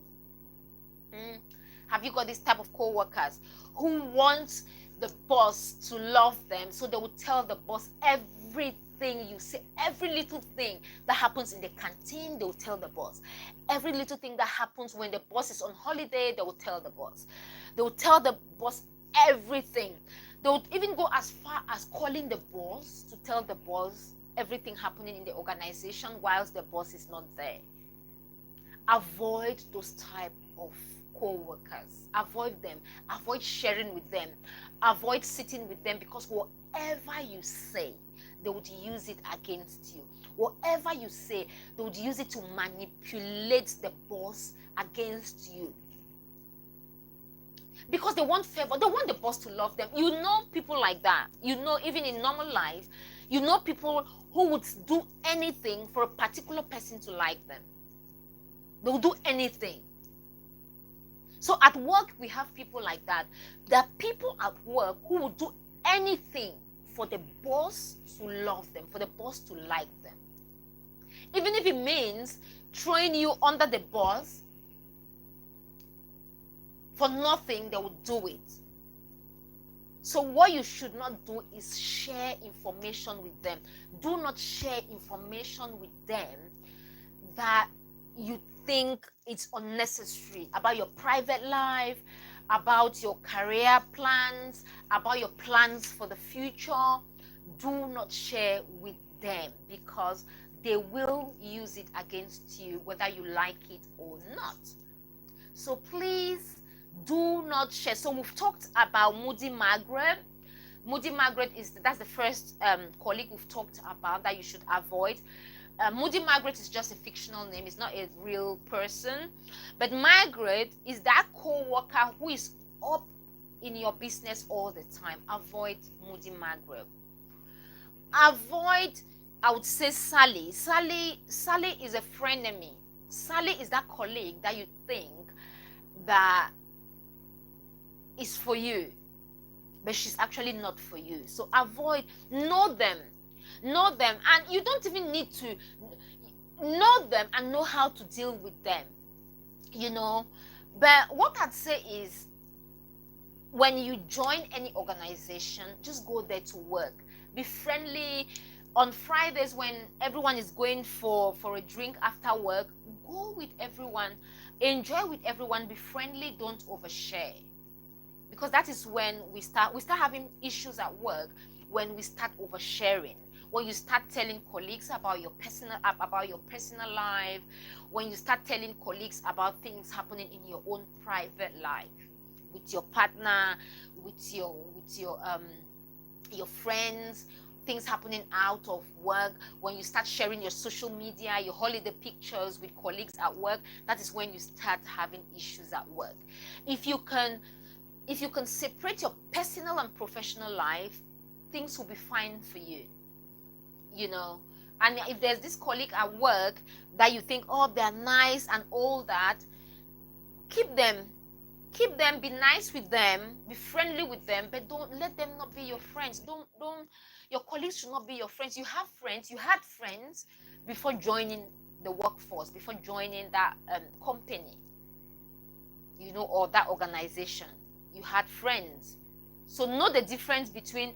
Have you got this type of co-workers who want the boss to love them? So they will tell the boss everything you say, every little thing that happens in the canteen, they will tell the boss. Every little thing that happens when the boss is on holiday, they will tell the boss. They will tell the boss everything. They would even go as far as calling the boss to tell the boss everything happening in the organization whilst the boss is not there. Avoid those type of co-workers. Avoid them. Avoid sharing with them. Avoid sitting with them, because whatever you say, they would use it against you. Whatever you say, they would use it to manipulate the boss against you. Because they want favor. They want the boss to love them. People like that. Even in normal life, people who would do anything for a particular person to like them. They will do anything. So at work, we have people like that. There are people at work who will do anything for the boss to love them, for the boss to like them. Even if it means throwing you under the bus for nothing, they will do it. So what you should not do is share information with them. Do not share information with them that you think it's unnecessary, about your private life, about your career plans, about your plans for the future. Do not share with them, because they will use it against you, whether you like it or not. So please do not share. So we've talked about Moody Margaret. Moody Margaret that's the first colleague we've talked about that you should avoid. Moody Margaret is just a fictional name. It's not a real person. But Margaret is that co-worker who is up in your business all the time. Avoid Moody Margaret. avoid, I would say, Sally is a frenemy. Sally is that colleague that you think that is for you, but she's actually not for you. So avoid. Know them, and you don't even need to know them and know how to deal with them, but what I'd say is, when you join any organization, just go there to work. Be friendly. On Fridays, when everyone is going for a drink after work, go with everyone, enjoy with everyone, be friendly, don't overshare. Because that is when we start having issues at work, when we start oversharing. When you start telling colleagues about your personal life, when you start telling colleagues about things happening in your own private life, with your partner, with your friends, things happening out of work, when you start sharing your social media, your holiday pictures with colleagues at work, that is when you start having issues at work. If you can separate your personal and professional life, things will be fine for you. And if there's this colleague at work that you think, oh, they're nice and all that, keep them, be nice with them, be friendly with them, but don't let them not be your friends. Your colleagues should not be your friends. You have friends, you had friends before joining the workforce, before joining that company, or that organization. You had friends. So know the difference between,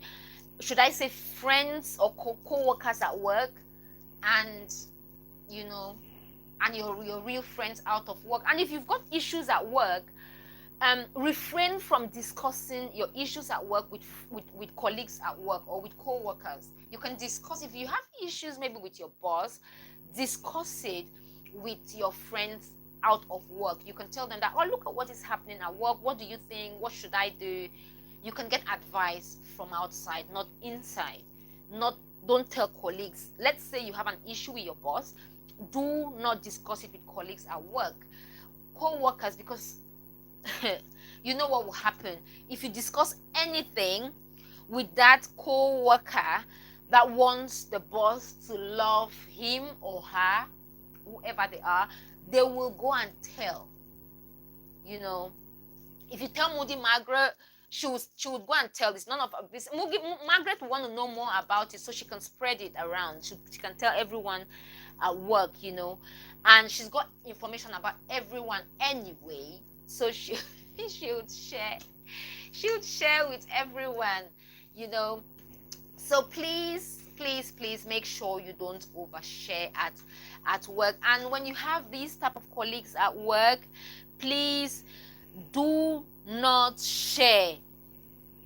should I say, friends or co-workers at work, and and your real friends out of work. And if you've got issues at work, refrain from discussing your issues at work with colleagues at work or with co-workers. You can discuss, if you have issues maybe with your boss, discuss it with your friends out of work. You can tell them that, oh, look at what is happening at work. What do you think? What should I do? You can get advice from outside, not inside. Don't tell colleagues. Let's say you have an issue with your boss. Do not discuss it with colleagues at work. Co-workers, because you know what will happen if you discuss anything with that co-worker that wants the boss to love him or her, whoever they are. They will go and tell. If you tell Moody Margaret, she would go and tell. It's none of her business. Margaret will want to know more about it so she can spread it around. She can tell everyone at work, and she's got information about everyone anyway. So she would share. She would share with everyone, So please make sure you don't overshare at work. And when you have these type of colleagues at work, please do not share.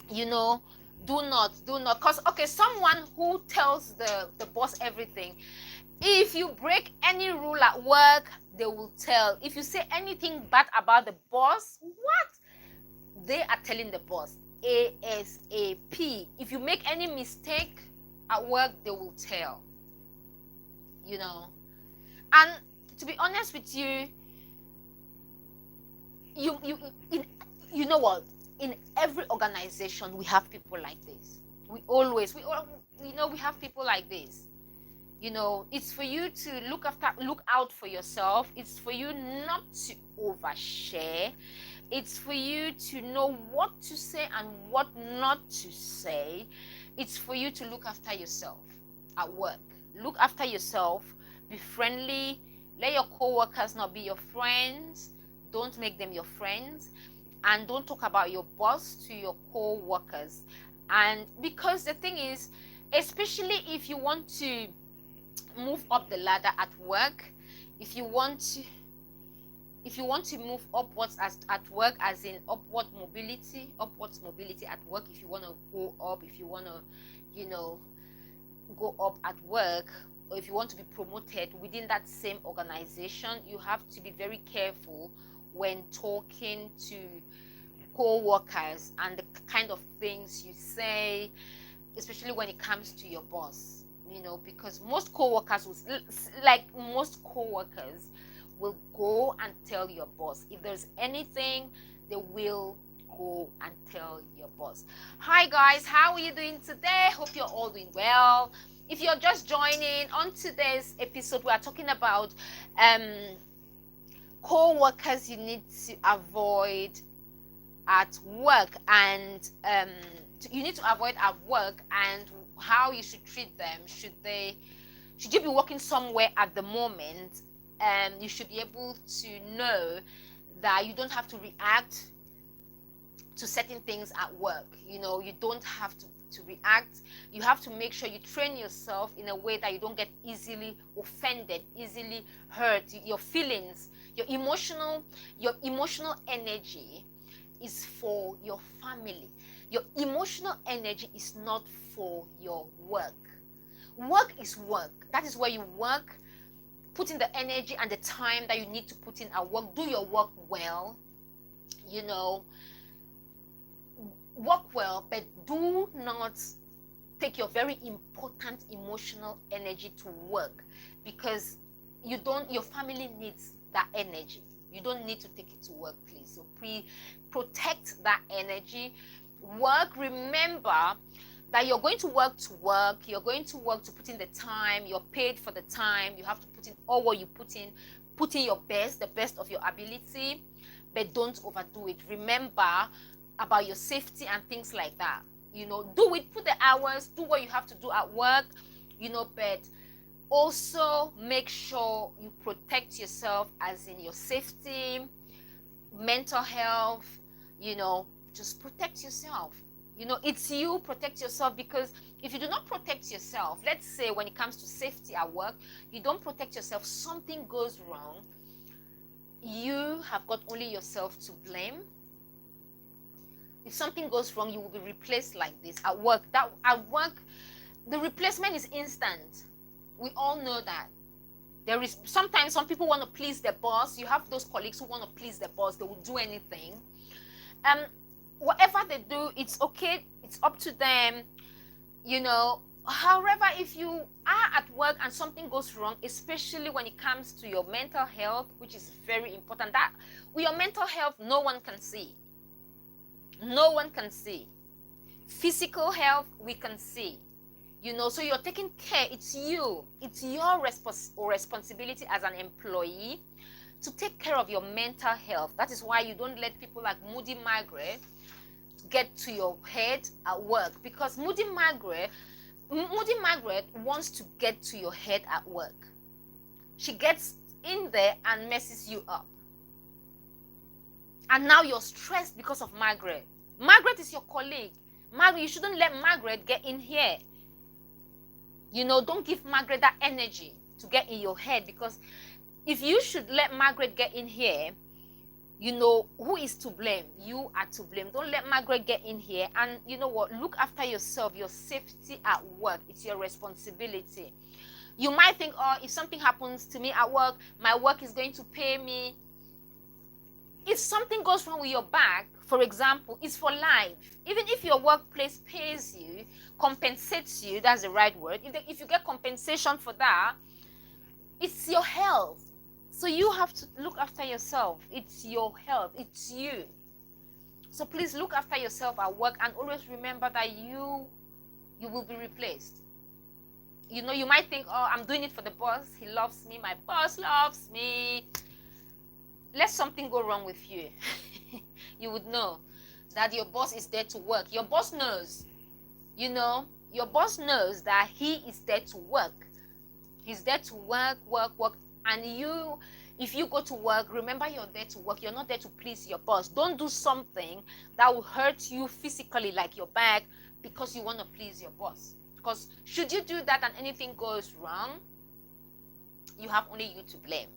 Do not. Because, okay, someone who tells the boss everything, if you break any rule at work, they will tell. If you say anything bad about the boss, what? They are telling the boss ASAP. If you make any mistake at work, they will tell. And to be honest with you, you know what? In every organization, we have people like this. We have people like this. It's for you to look out for yourself. It's for you not to overshare. It's for you to know what to say and what not to say. It's for you to look after yourself at work. Look after yourself. Be friendly. Let your co-workers not be your friends. Don't make them your friends. And don't talk about your boss to your co-workers. And because the thing is, especially if you want to move up the ladder at work, if you want to move upwards at work, as in upwards mobility at work, if you want to go up, if you want to go up at work, or if you want to be promoted within that same organization, you have to be very careful when talking to co-workers and the kind of things you say, especially when it comes to your boss. Because most co-workers will go and tell your boss. If there's anything, they will go and tell your boss. Hi guys, how are you doing today? Hope you're all doing well. If you're just joining, on today's episode we are talking about co-workers you need to avoid at work, and you need to avoid at work, and how you should treat them. Should you be working somewhere at the moment, you should be able to know that you don't have to react to certain things at work. You don't have to react. You have to make sure you train yourself in a way that you don't get easily offended, easily hurt. Your feelings, your emotional energy is for your family. Your emotional energy is not for your work. Work is work. That is where you work. Put in the energy and the time that you need to put in at work. Do your work well. Work well, but do not take your very important emotional energy to work, because your family needs that energy. You don't need to take it to work, please. So protect that energy. Work, remember that you're going to work. You're going to work to put in the time. You're paid for the time. You have to put in all what you put in your best, the best of your ability, but don't overdo it. Remember about your safety and things like that. Do it, put the hours, do what you have to do at work, but also make sure you protect yourself, as in your safety, mental health. Just protect yourself. It's you. Protect yourself, because if you do not protect yourself, let's say when it comes to safety at work, you don't protect yourself, something goes wrong, you have got only yourself to blame. If something goes wrong, you will be replaced like this at work. At work, the replacement is instant. We all know that. Sometimes some people want to please their boss. You have those colleagues who want to please their boss. They will do anything. Whatever they do, it's okay. It's up to them. However, if you are at work and something goes wrong, especially when it comes to your mental health, which is very important, that with your mental health, no one can see. No one can see. Physical health, we can see. So you're taking care. It's you. It's your responsibility as an employee to take care of your mental health. That is why you don't let people like Moody Margaret get to your head at work, because Moody Margaret wants to get to your head at work. She gets in there and messes you up. And now you're stressed because of Margaret. Margaret is your colleague. Margaret, you shouldn't let Margaret get in here. Don't give Margaret that energy to get in your head, because if you should let Margaret get in here, who is to blame? You are to blame. Don't let Margaret get in here. And you know what? Look after yourself, your safety at work. It's your responsibility. You might think, if something happens to me at work, my work is going to pay me. If something goes wrong with your back, for example, it's for life. Even if your workplace pays you, compensates you, that's the right word. If you get compensation for that, it's your health. So you have to look after yourself. It's your health. It's you. So please look after yourself at work, and always remember that you will be replaced. You might think, I'm doing it for the boss. He loves me. My boss loves me. Let something go wrong with you. You would know that your boss is there to work. Your boss knows. Your boss knows that he is there to work. He's there to work. And if you go to work, remember you're there to work. You're not there to please your boss. Don't do something that will hurt you physically, like your back, because you want to please your boss. Because should you do that and anything goes wrong, you have only you to blame.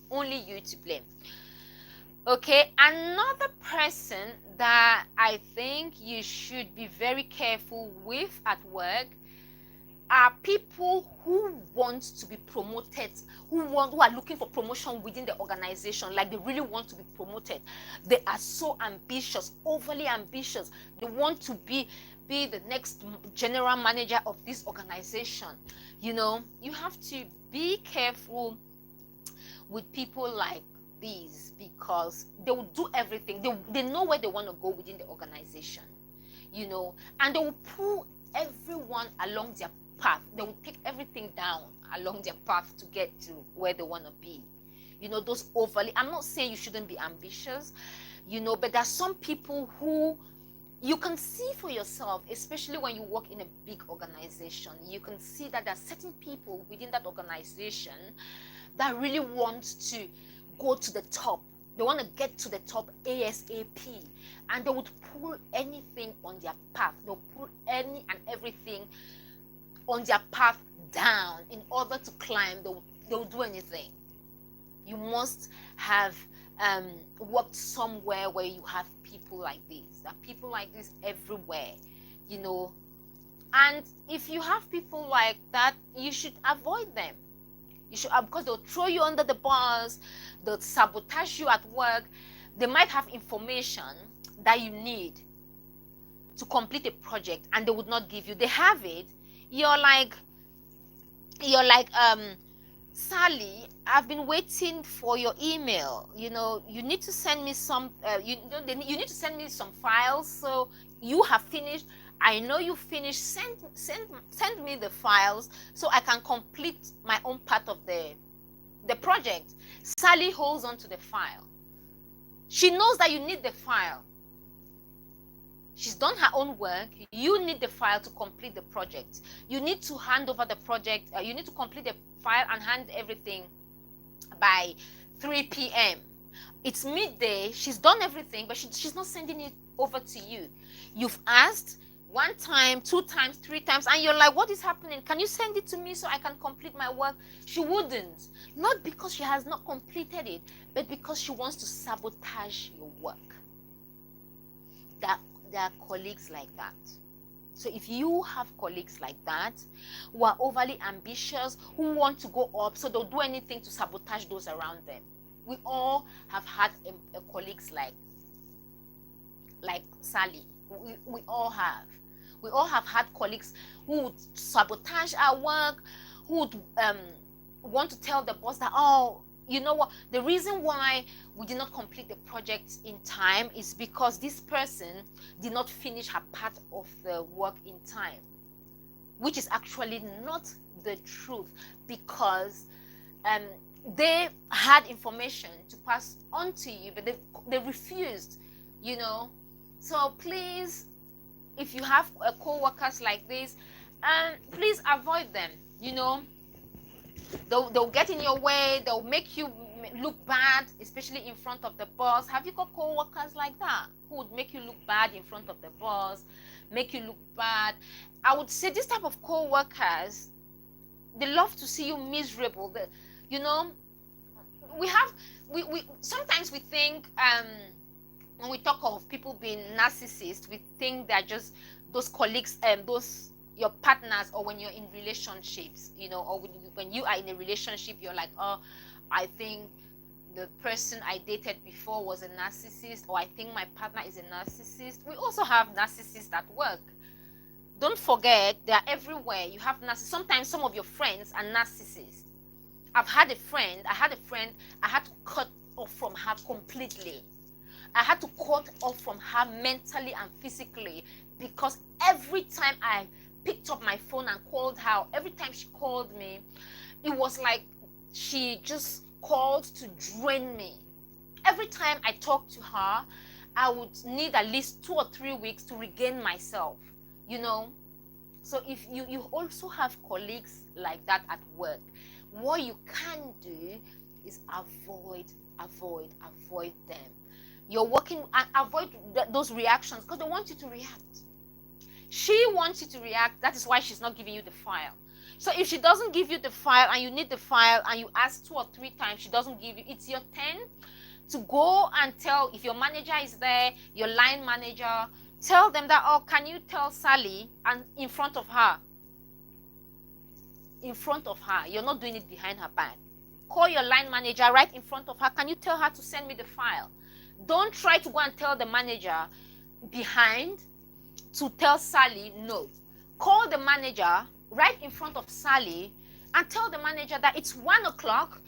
Only you to blame. Okay, another person that I think you should be very careful with at work are people who want to be promoted, who are looking for promotion within the organization. Like, they really want to be promoted. They are so ambitious, overly ambitious. They want to be the next general manager of this organization. You have to be careful with people like these because they will do everything. They know where they want to go within the organization, and they will pull everyone along their path. They will take everything down along their path to get to where they want to be. Those overly, I'm not saying you shouldn't be ambitious, but there are some people who you can see for yourself, especially when you work in a big organization. You can see that there are certain people within that organization that really want to go to the top. They want to get to the top ASAP, and they would pull anything on their path. They'll pull any and everything on their path down in order to climb. They'll do anything. You must have worked somewhere where you have people like this. There are people like this everywhere, and if you have people like that, you should avoid them. You should, because they'll throw you under the bus, they'll sabotage you at work. They might have information that you need to complete a project and they would not give you. They have it. You're like Sally, I've been waiting for your email. You need to send me some you need to send me some files. So you have finished. I know you finished. Send me the files so I can complete my own part of the project. Sally holds on to the file. She knows that you need the file. She's done her own work. You need the file to complete the project. You need to hand over the project. You need to complete the file and hand everything by 3 p.m. It's midday. She's done everything, but she's not sending it over to you. You've asked 1 time, 2 times, 3 times, and you're like, what is happening? Can you send it to me so I can complete my work? She wouldn't. Not because she has not completed it, but because she wants to sabotage your work. There are colleagues like that. So if you have colleagues like that who are overly ambitious, who want to go up, so they'll do anything to sabotage those around them. We all have had colleagues like Sally. We all have. We all have had colleagues who would sabotage our work, who would want to tell the boss that, oh, you know what, the reason why we did not complete the project in time is because this person did not finish her part of the work in time, which is actually not the truth, because they had information to pass on to you, but they refused, So please, if you have co-workers like this, please avoid them. They'll get in your way. They'll make you look bad, especially in front of the boss. Have you got co-workers like that who would make you look bad in front of the boss, make you look bad? I would say this type of co-workers, they love to see you miserable. We sometimes we think when we talk of people being narcissists, we think they're just those colleagues, those your partners, or when you're in relationships, or when you are in a relationship, you're like, oh, I think the person I dated before was a narcissist, or I think my partner is a narcissist. We also have narcissists at work. Don't forget, they're everywhere. You have narcissists. Sometimes some of your friends are narcissists. I had a friend, I had to cut off from her completely. I had to cut off from her mentally and physically, because every time I picked up my phone and called her, every time she called me, it was like she just called to drain me. Every time I talked to her, I would need at least 2 or 3 weeks to regain myself, So if you also have colleagues like that at work, what you can do is avoid them. You're working, and avoid those reactions, because they want you to react. She wants you to react. That is why she's not giving you the file. So if she doesn't give you the file and you need the file and you ask 2 or 3 times, she doesn't give you, it's your turn to go and tell, if your manager is there, your line manager, tell them that, oh, can you tell Sally, and in front of her. You're not doing it behind her back. Call your line manager right in front of her. Can you tell her to send me the file? Don't try to go and tell the manager behind to tell Sally no. Call the manager right in front of Sally and tell the manager that it's 1 o'clock.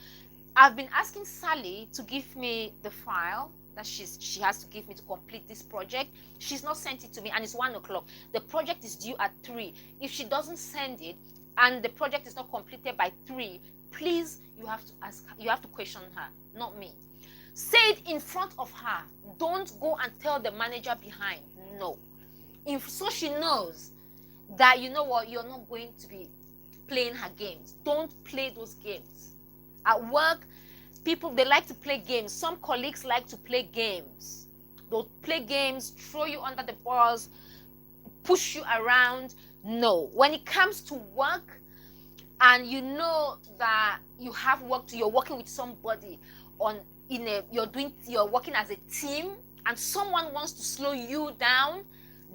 I've been asking Sally to give me the file that she has to give me to complete this project. She's not sent it to me, and it's 1 o'clock. The project is due at 3. If she doesn't send it and the project is not completed by 3, please, you have to question her, not me. Say it in front of her. Don't go and tell the manager behind. No. So she knows that, you know what, you're not going to be playing her games. Don't play those games. At work, people, they like to play games. Some colleagues like to play games. They'll play games, throw you under the bus, push you around. No. When it comes to work, and you know that you have work to, you're working with somebody you're working as a team, and someone wants to slow you down,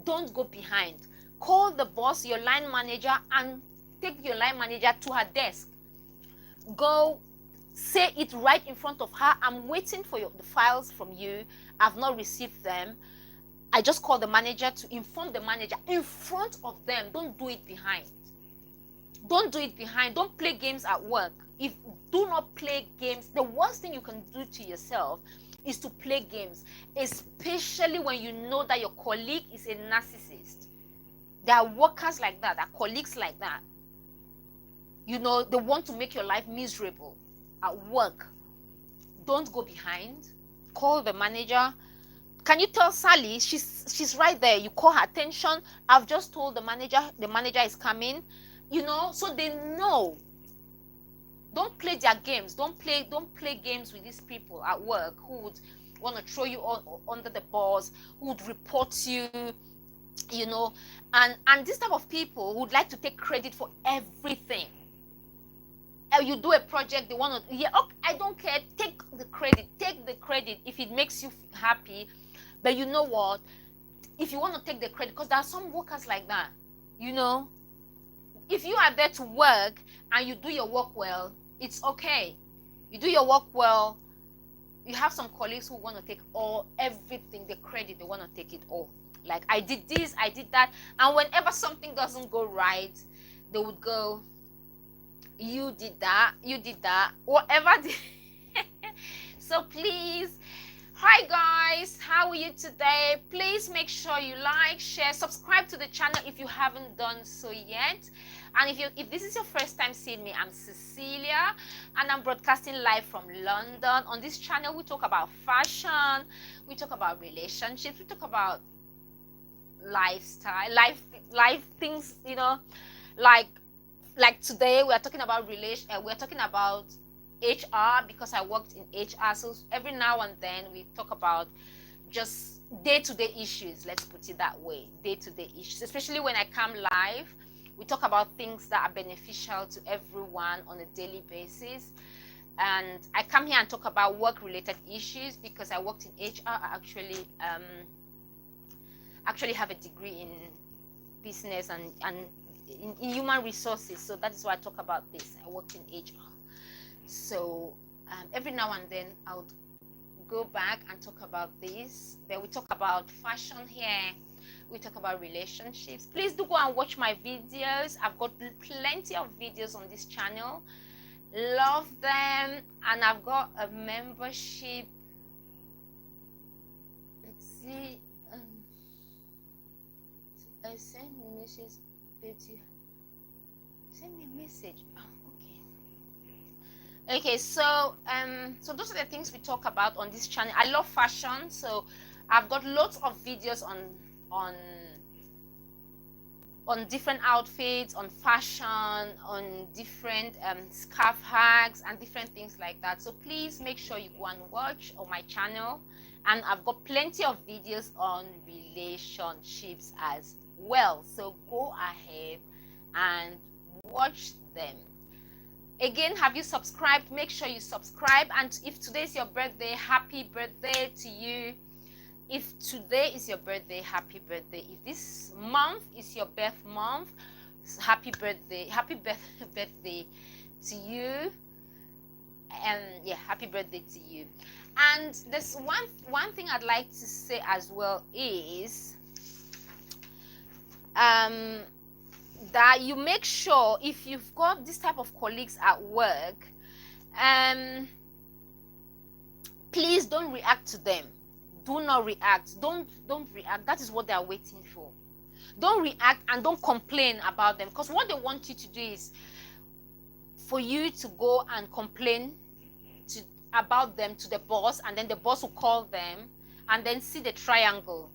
don't go behind. Call the boss, your line manager, and take your line manager to her desk. Go say it right in front of her. I'm waiting for the files from you. I've not received them. I just call the manager to inform the manager in front of them. Don't do it behind. Don't do it behind. Don't play games at work. Do not play games. The worst thing you can do to yourself is to play games, especially when you know that your colleague is a narcissist. There are workers like that, there are colleagues like that. You know, they want to make your life miserable at work. Don't go behind. Call the manager. Can you tell Sally? She's right there. You call her attention. I've just told the manager is coming. You know, so they know. Don't play their games. Don't play games with these people at work who would want to throw you under the bus, who would report you, you know, and this type of people would like to take credit for everything. You do a project, they want to, okay, I don't care, take the credit if it makes you happy. But you know what, if you want to take the credit, because there are some workers like that, you know, if you are there to work and you do your work well, it's okay. You do your work well. You have some colleagues who want to take everything, the credit, they want to take it all. Like, I did this, I did that. And whenever something doesn't go right, they would go, you did that, whatever. So please, hi guys, how are you today? Please make sure you like, share, subscribe to the channel if you haven't done so yet. And if this is your first time seeing me, I'm Cecilia, and I'm broadcasting live from London. On this channel, we talk about fashion, we talk about relationships, we talk about lifestyle, life things, you know, like today we are talking about we're talking about HR, because I worked in HR. So every now and then we talk about just day-to-day issues, let's put it that way, day-to-day issues. Especially when I come live, we talk about things that are beneficial to everyone on a daily basis. And I come here and talk about work-related issues because I worked in HR. I actually have a degree in business and in human resources. So that is why I talk about this. I worked in HR. So every now and then I would go back and talk about this. Then we talk about fashion here. We talk about relationships. Please do go and watch my videos. I've got plenty of videos on this channel. Love them. And I've got a membership. Let's see. I send a message. Send me a message. Oh, okay, so those are the things we talk about on this channel. I love fashion, so I've got lots of videos on different outfits, on fashion, on different scarf hacks and different things like that. So please make sure you go and watch on my channel. And I've got plenty of videos on relationships as well. So go ahead and watch them. Again, have you subscribed? Make sure you subscribe. And if today is your birthday, happy birthday to you. If today is your birthday, happy birthday. If this month is your birth month, happy birthday. Happy birthday to you. And yeah, happy birthday to you. And there's one thing I'd like to say as well is that you make sure, if you've got this type of colleagues at work, Please don't react to them. Do not react. Don't react. That is what they are waiting for. Don't react and don't complain about them, because what they want you to do is for you to go and complain about them to the boss, and then the boss will call them and then see the triangle.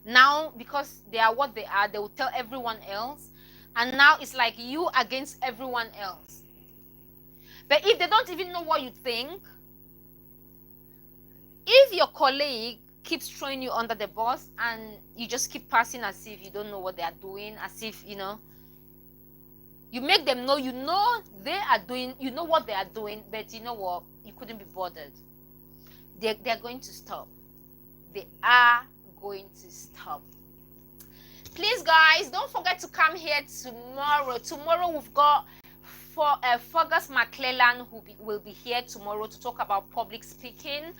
Now, because they are what they are, they will tell everyone else, and now it's like you against everyone else. But if they don't even know what you think, if your colleague keeps throwing you under the bus and you just keep passing as if you don't know what they are doing, as if, you make them know, they are doing, what they are doing, but you know what, you couldn't be bothered. They're going to stop. They are going to stop. Please, guys, don't forget to come here tomorrow. Tomorrow we've got Fergus McClellan, who will be here tomorrow to talk about public speaking.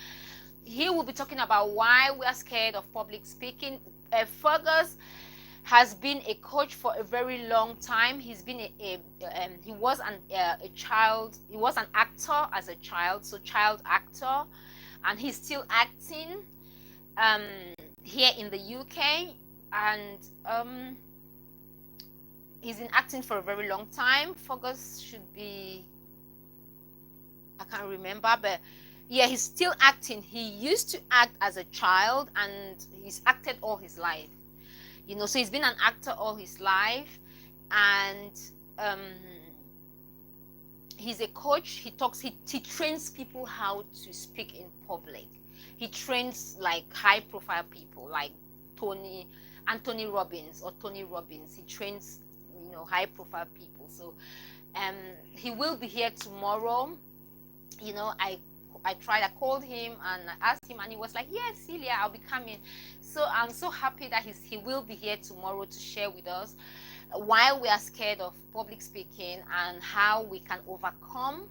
He will be talking about why we are scared of public speaking. Fergus has been a coach for a very long time. He's been he was an actor as a child, so child actor, and he's still acting here in the UK, and he's been acting for a very long time. Fergus should be, I can't remember, but yeah, he's still acting. He used to act as a child, and he's acted all his life. So he's been an actor all his life, and he's a coach. He trains people how to speak in public. He trains like high-profile people, like Anthony Robbins or Tony Robbins. He trains, high-profile people. So, he will be here tomorrow. I called him and I asked him, and he was like, yes, Celia, I'll be coming. So I'm so happy that he will be here tomorrow to share with us why we are scared of public speaking and how we can overcome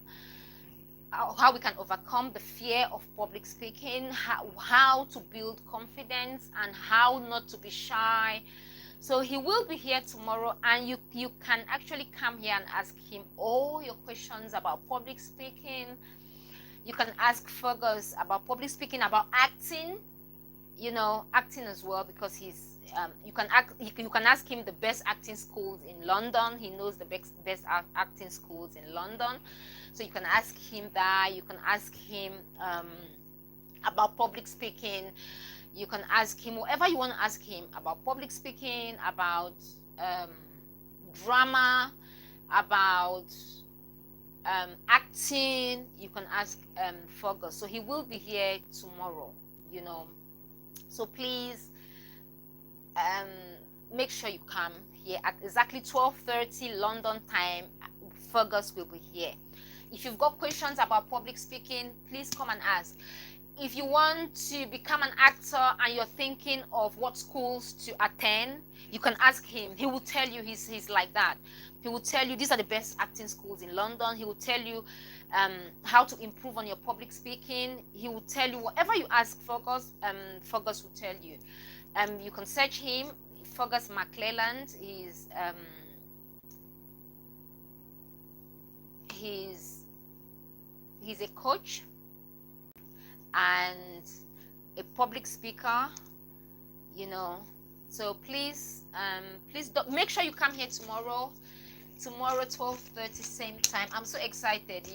the fear of public speaking, how to build confidence, and how not to be shy. So he will be here tomorrow, and you can actually come here and ask him all your questions about public speaking. You can ask Fergus about public speaking, about acting, acting as well, because he's you can ask him the best acting schools in London. He knows the best acting schools in London. So you can ask him that. You can ask him about public speaking. You can ask him whatever you want to ask him about public speaking, about drama, about acting. You can ask Fergus. So he will be here tomorrow, so please make sure you come here at exactly 12:30 London time. Fergus will be here. If you've got questions about public speaking, please come and ask. If you want to become an actor and you're thinking of what schools to attend, you can ask him. He will tell you. He's like that. He will tell you these are the best acting schools in London. He will tell you how to improve on your public speaking. He will tell you whatever you ask Fergus. Fergus will tell you. You can search him, Fergus McClellan. He's a coach and a public speaker, so please make sure you come here tomorrow 12:30 same time. I'm so excited,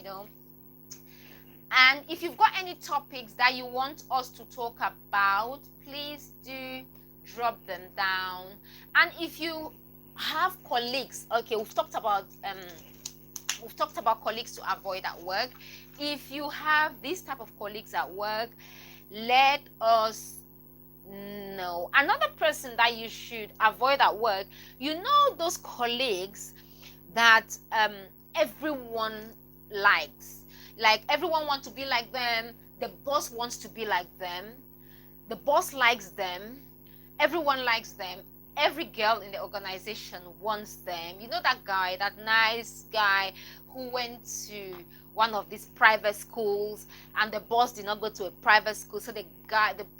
and if you've got any topics that you want us to talk about, please do drop them down. And if you have colleagues, okay, we've talked about colleagues to avoid at work. If you have this type of colleagues at work, let us know. Another person that you should avoid at work, those colleagues that everyone likes. Like everyone wants to be like them. The boss wants to be like them. The boss likes them. Everyone likes them. Every girl in the organization wants them. That guy, that nice guy who went to one of these private schools, and the boss did not go to a private school. So the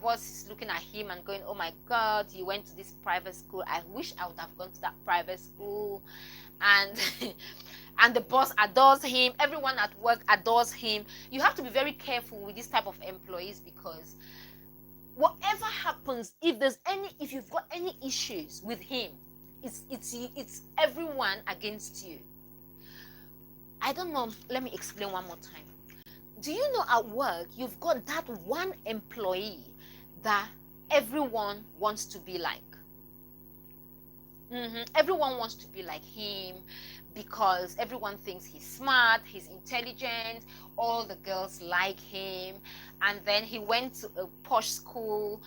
boss is looking at him and going, oh my God, you went to this private school. I wish I would have gone to that private school. and and the boss adores him, everyone at work adores him. You have to be very careful with this type of employees, because whatever happens, if you've got any issues with him, it's everyone against you. I don't know, let me explain one more time. Do you know at work you've got that one employee that everyone wants to be like? Everyone wants to be like him, because everyone thinks he's smart, he's intelligent, all the girls like him, and then he went to a posh school,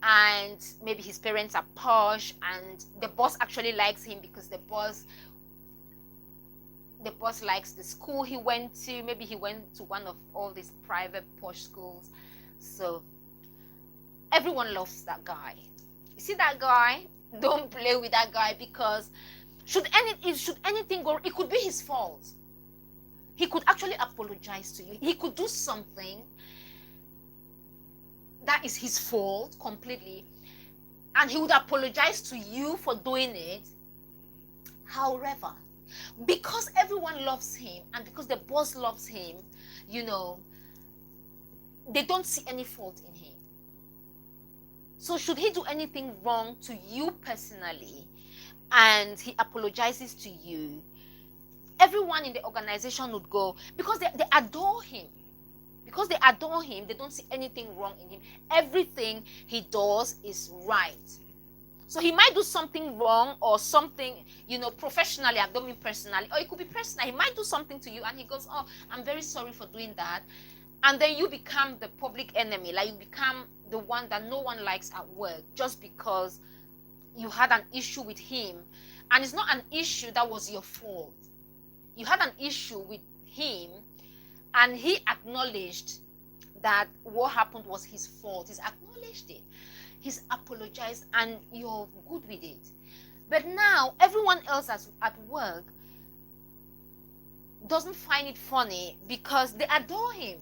and maybe his parents are posh, and the boss actually likes him because the boss likes the school he went to. Maybe he went to one of all these private posh schools, so everyone loves that guy. You see that guy? Don't play with that guy, because should anything go, it could be his fault. He could actually apologize to you. He could do something that is his fault completely, and he would apologize to you for doing it. However, because everyone loves him and because the boss loves him, they don't see any fault in him. So should he do anything wrong to you personally and he apologizes to you, everyone in the organization would go, because they adore him. Because they adore him, they don't see anything wrong in him. Everything he does is right. So he might do something wrong or something, professionally. I don't mean personally. Or it could be personal. He might do something to you and he goes, oh, I'm very sorry for doing that. And then you become the public enemy. Like, you become the one that no one likes at work just because you had an issue with him. And it's not an issue that was your fault. You had an issue with him and he acknowledged that what happened was his fault. He's acknowledged it. He's apologized and you're good with it. But now everyone else at work doesn't find it funny because they adore him.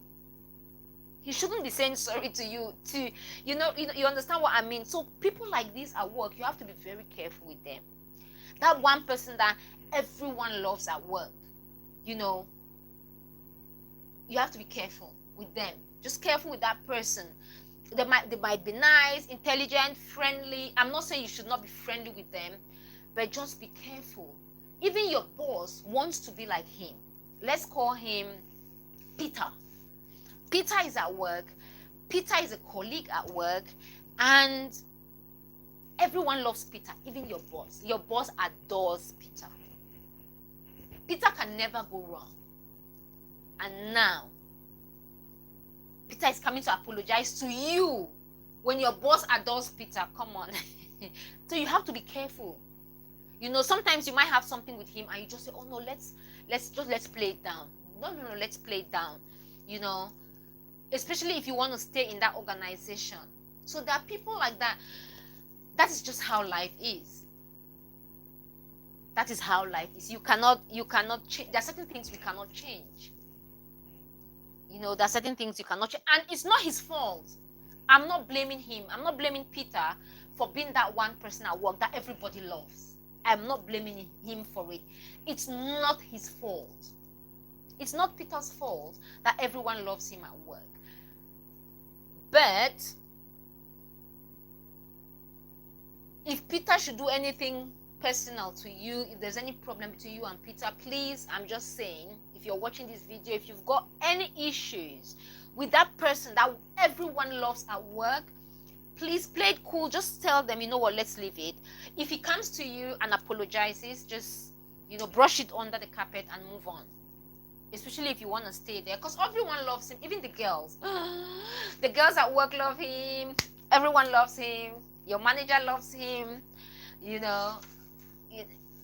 He shouldn't be saying sorry to you. You understand what I mean? So people like this at work, you have to be very careful with them. That one person that everyone loves at work, you have to be careful with them. Just careful with that person. They might be nice, intelligent, friendly. I'm not saying you should not be friendly with them, but just be careful. Even your boss wants to be like him. Let's call him Peter. Peter is at work. Peter is a colleague at work, and everyone loves Peter, even your boss. Your boss adores Peter. Peter can never go wrong. And now, Peter is coming to apologize to you when your boss adores Peter. Come on. So you have to be careful. Sometimes you might have something with him and you just say, oh no, let's play it down. No, let's play it down. Especially if you want to stay in that organization. So there are people like that. That is just how life is. That is how life is. You cannot change. There are certain things we cannot change. There are certain things you cannot change. And it's not his fault. I'm not blaming him. I'm not blaming Peter for being that one person at work that everybody loves. I'm not blaming him for it. It's not his fault. It's not Peter's fault that everyone loves him at work. But if Peter should do anything personal to you, if there's any problem between you and Peter, please, I'm just saying, if you're watching this video, if you've got any issues with that person that everyone loves at work, please play it cool. Just tell them, you know what, let's leave it. If he comes to you and apologizes, just, brush it under the carpet and move on. Especially if you want to stay there, because everyone loves him, even the girls. The girls at work love him. Everyone loves him. Your manager loves him.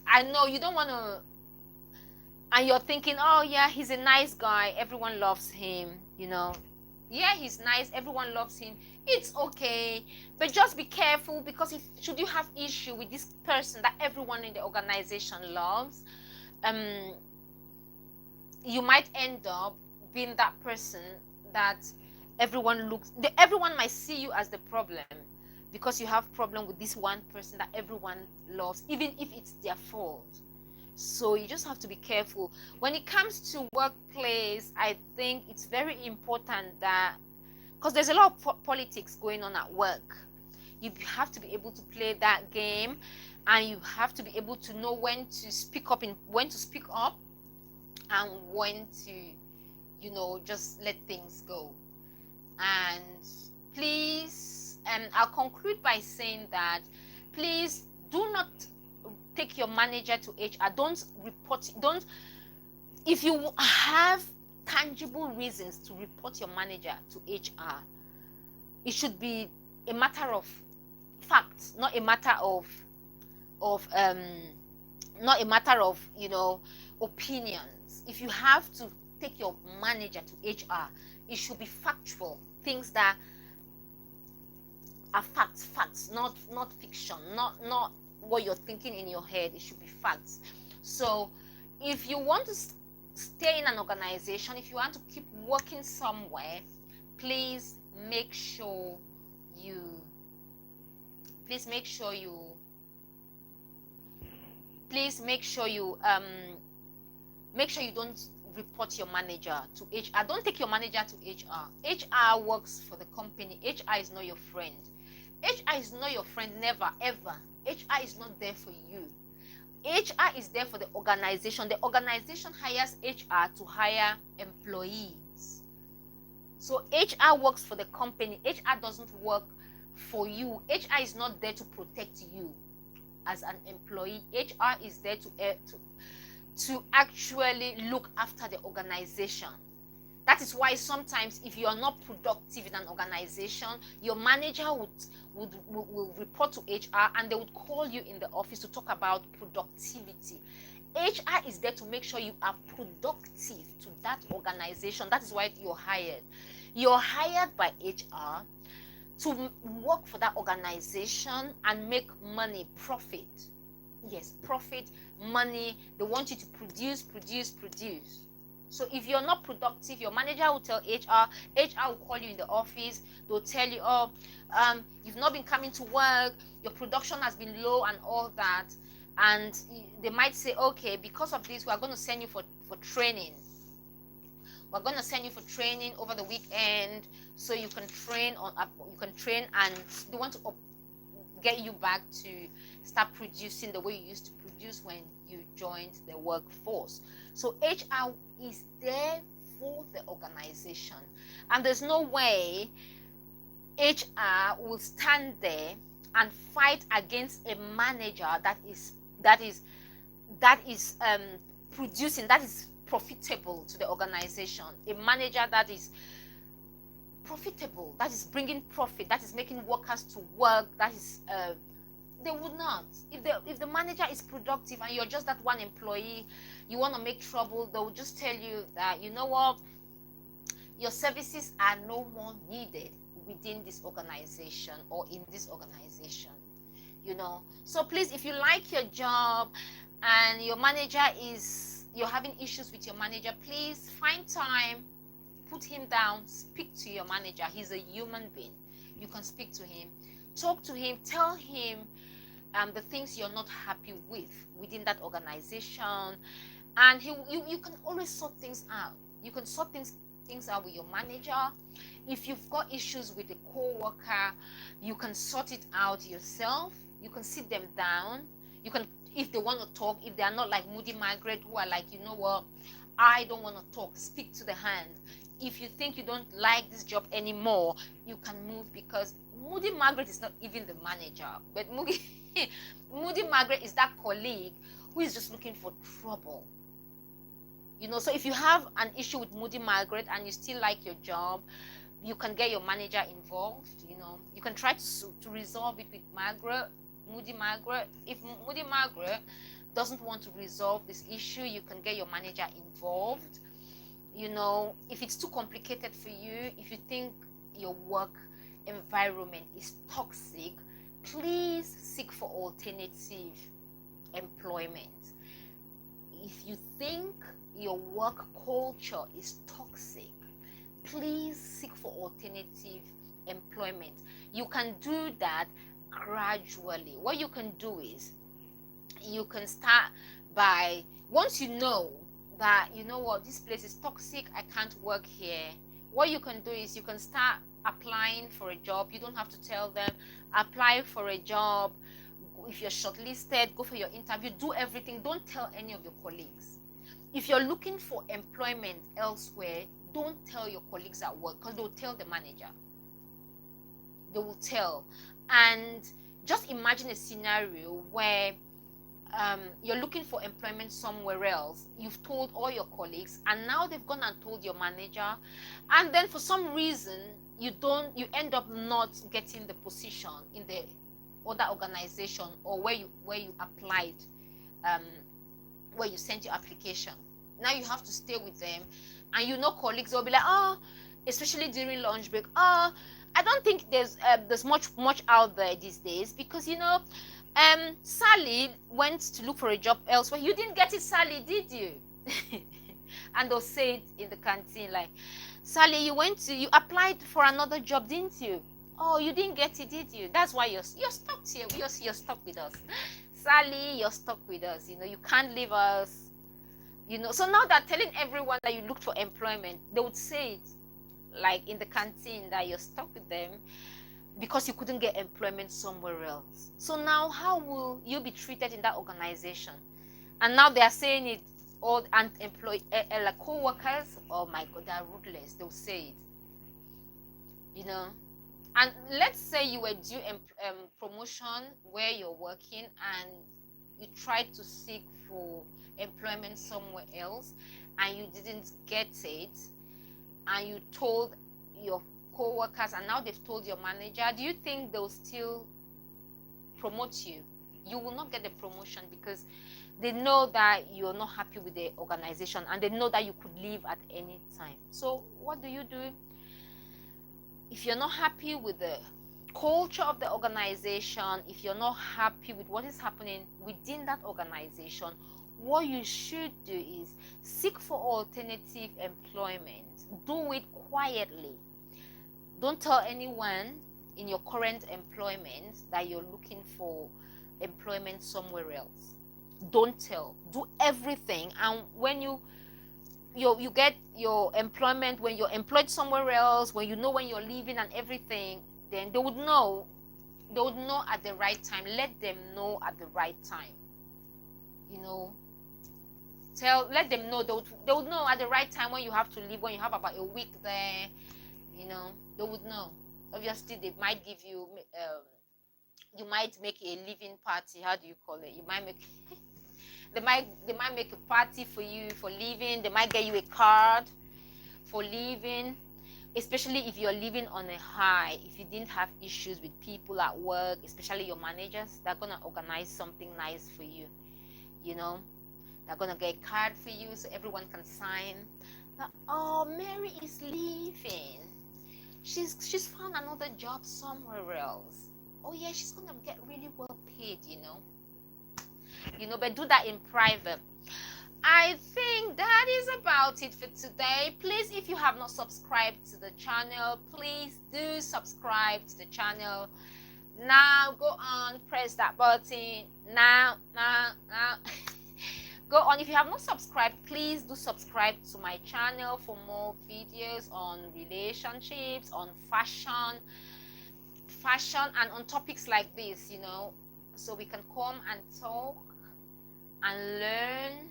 I know you don't want to, and you're thinking, oh yeah, he's a nice guy, everyone loves him. Yeah, he's nice, everyone loves him. It's okay, but just be careful, because should you have issue with this person that everyone in the organization loves, you might end up being that person that everyone might see you as the problem, because you have problem with this one person that everyone loves, even if it's their fault. So you just have to be careful. When it comes to workplace, I think it's very important that, because there's a lot of politics going on at work, you have to be able to play that game, and you have to be able to know when to speak up and when to, just let things go. And please, I'll conclude by saying that please do not take your manager to HR. If you have tangible reasons to report your manager to HR, it should be a matter of facts, not a matter of opinions. If you have to take your manager to HR, it should be factual, things that are facts, not fiction, not what you're thinking in your head. It should be facts. So if you want to stay in an organization, if you want to keep working somewhere, please make sure you don't report your manager to HR. Don't take your manager to HR. HR works for the company. HR is not your friend. HR is not your friend, never, ever. HR is not there for you. HR is there for the organization. The organization hires HR to hire employees. So HR works for the company. HR doesn't work for you. HR is not there to protect you as an employee. HR is there to actually look after the organization. That is why sometimes if you are not productive in an organization, your manager will report to HR, and they would call you in the office to talk about productivity. HR is there to make sure you are productive to that organization. That is why you're hired. You're hired by HR to work for that organization and make money, profit. Yes, profit, money. They want you to produce. So if you're not productive, your manager will tell HR. HR will call you in the office. They'll tell you, you've not been coming to work, your production has been low and all that. And they might say, okay, because of this, we're going to send you for training. We're going to send you for training over the weekend, so you can train and they want to get you back to start producing the way you used to produce when you joined the workforce. So HR is there for the organization, and there's no way HR will stand there and fight against a manager that is producing, that is profitable to the organization. A manager that is profitable, that is bringing profit, that is making workers to work, that is they would not. If the manager is productive and you're just that one employee, you want to make trouble, they will just tell you that, you know what, your services are no more needed within this organization or in this organization. So please, if you like your job and you're having issues with your manager, please find time, put him down, speak to your manager. He's a human being. You can speak to him, talk to him, tell him the things you're not happy with within that organization, and you can always sort things out. You can sort things out with your manager. If you've got issues with a co-worker, you can sort it out yourself. You can sit them down. You can, if they want to talk, if they are not like Moody Margaret, who are like, you know what, I don't want to talk, speak to the hand. If you think you don't like this job anymore, you can move, because Moody Margaret is not even the manager, but Moody Margaret is that colleague who is just looking for trouble. So if you have an issue with Moody Margaret and you still like your job, you can get your manager involved. You can try to resolve it with Moody Margaret. If Moody Margaret doesn't want to resolve this issue, you can get your manager involved. If it's too complicated for you, if you think your work environment is toxic, please seek for alternative employment. If you think your work culture is toxic, please seek for alternative employment. You can do that gradually. What you can do is you can start by, once you know that, you know what, this place is toxic, I can't work here, what you can do is you can start applying for a job. You don't have to tell them. Apply for a job. If you're shortlisted, go for your interview, do everything. Don't tell any of your colleagues. If you're looking for employment elsewhere, don't tell your colleagues at work, because they'll tell the manager. They will tell. And just imagine a scenario where you're looking for employment somewhere else. You've told all your colleagues, and now they've gone and told your manager, and then for some reason you end up not getting the position in the other organization, or where you applied, where you sent your application. Now you have to stay with them, and you know colleagues will be like, oh, especially during lunch break, oh, I don't think there's much out there these days, because you know, Sally went to look for a job elsewhere. You didn't get it, Sally, did you? And they'll say it in the canteen, like, Sally, you applied for another job, didn't you? Oh, you didn't get it, did you? That's why you're stuck here. You're stuck with us. Sally, you're stuck with us. You know, you can't leave us. You know, so now they're telling everyone that you looked for employment. They would say it, like in the canteen, that you're stuck with them because you couldn't get employment somewhere else. So now how will you be treated in that organization? And now they are saying it, all and like co-workers, oh my God, they're ruthless. They'll say it, you know. And let's say you were due promotion where you're working, and you tried to seek for employment somewhere else and you didn't get it, and you told your co-workers, and now they've told your manager, do you think they'll still promote you? You will not get the promotion, because they know that you're not happy with the organization, and they know that you could leave at any time. So what do? If you're not happy with the culture of the organization, if you're not happy with what is happening within that organization, what you should do is seek for alternative employment. Do it quietly. Don't tell anyone in your current employment that you're looking for employment somewhere else. Don't tell. Do everything. And when you get your employment, when you're employed somewhere else, when you know when you're leaving and everything, then they would know at the right time. Let them know at the right time. You know, let them know. They would know at the right time when you have to leave, when you have about a week there. You know, they would know. Obviously, they might give you, you might make a leaving party. How do you call it? You might make they might make a party for you for leaving. They might get you a card for leaving, especially if you're living on a high. If you didn't have issues with people at work, especially your managers, they're gonna organize something nice for you. You know, they're gonna get a card for you so everyone can sign. Oh, Mary is leaving. She's found another job somewhere else. Oh yeah, she's gonna get really well paid. You know, but do that in private. I think that is about it for today. Please, if you have not subscribed to the channel, please do subscribe to the channel. Now go on, press that button. Now go on. If you have not subscribed, please do subscribe to my channel for more videos on relationships, on fashion, and on topics like this, you know, so we can come and talk and learn.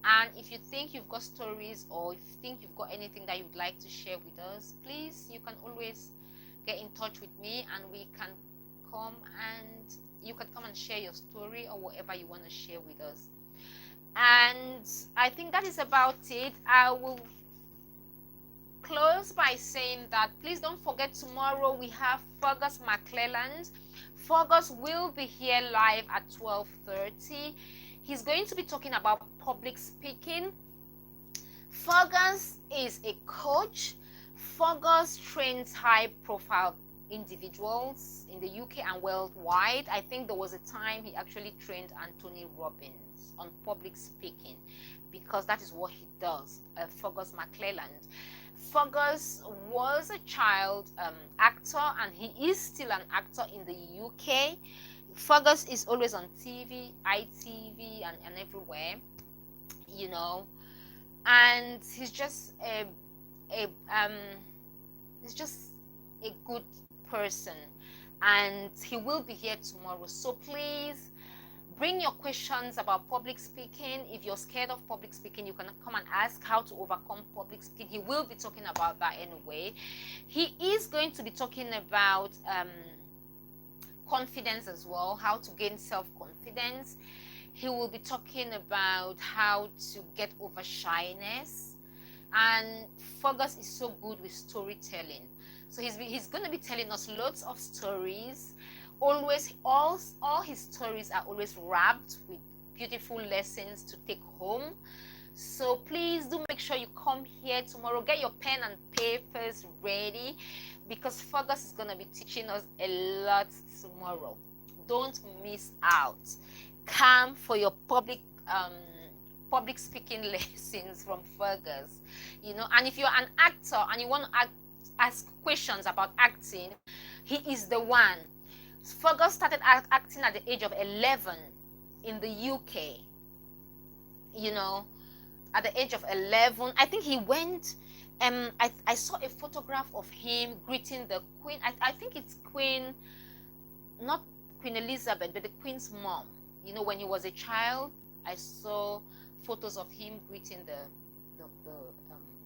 And if you think you've got stories, or if you think you've got anything that you'd like to share with us, please, you can always get in touch with me, and you can come and share your story or whatever you want to share with us. And I think that is about it. I will close by saying that please don't forget, tomorrow we have Fergus McClelland. Fergus will be here live at 12:30. He's going to be talking about public speaking. Fergus is a coach. Fergus trains high-profile individuals in the UK and worldwide. I think there was a time he actually trained Anthony Robbins on public speaking, because that is what he does. Fergus McClelland. Fergus was a child actor, and he is still an actor in the UK. Fergus is always on TV, ITV, and everywhere, you know, and he's just he's just a good person, and he will be here tomorrow. So please bring your questions about public speaking. If you're scared of public speaking, you can come and ask how to overcome public speaking. He will be talking about that anyway. He is going to be talking about confidence as well, how to gain self-confidence. He will be talking about how to get over shyness. And Fergus is so good with storytelling. So he's going to be telling us lots of stories. Always, all his stories are always wrapped with beautiful lessons to take home. So please do make sure you come here tomorrow. Get your pen and papers ready, because Fergus is going to be teaching us a lot tomorrow. Don't miss out. Come for your public speaking lessons from Fergus. You know, and if you're an actor and you want to ask questions about acting, he is the one. Fergus started acting at the age of 11 in the UK. You know, at the age of 11, I think he went. I saw a photograph of him greeting the Queen. I think it's Queen, not Queen Elizabeth, but the Queen's mom. You know, when he was a child, I saw photos of him greeting the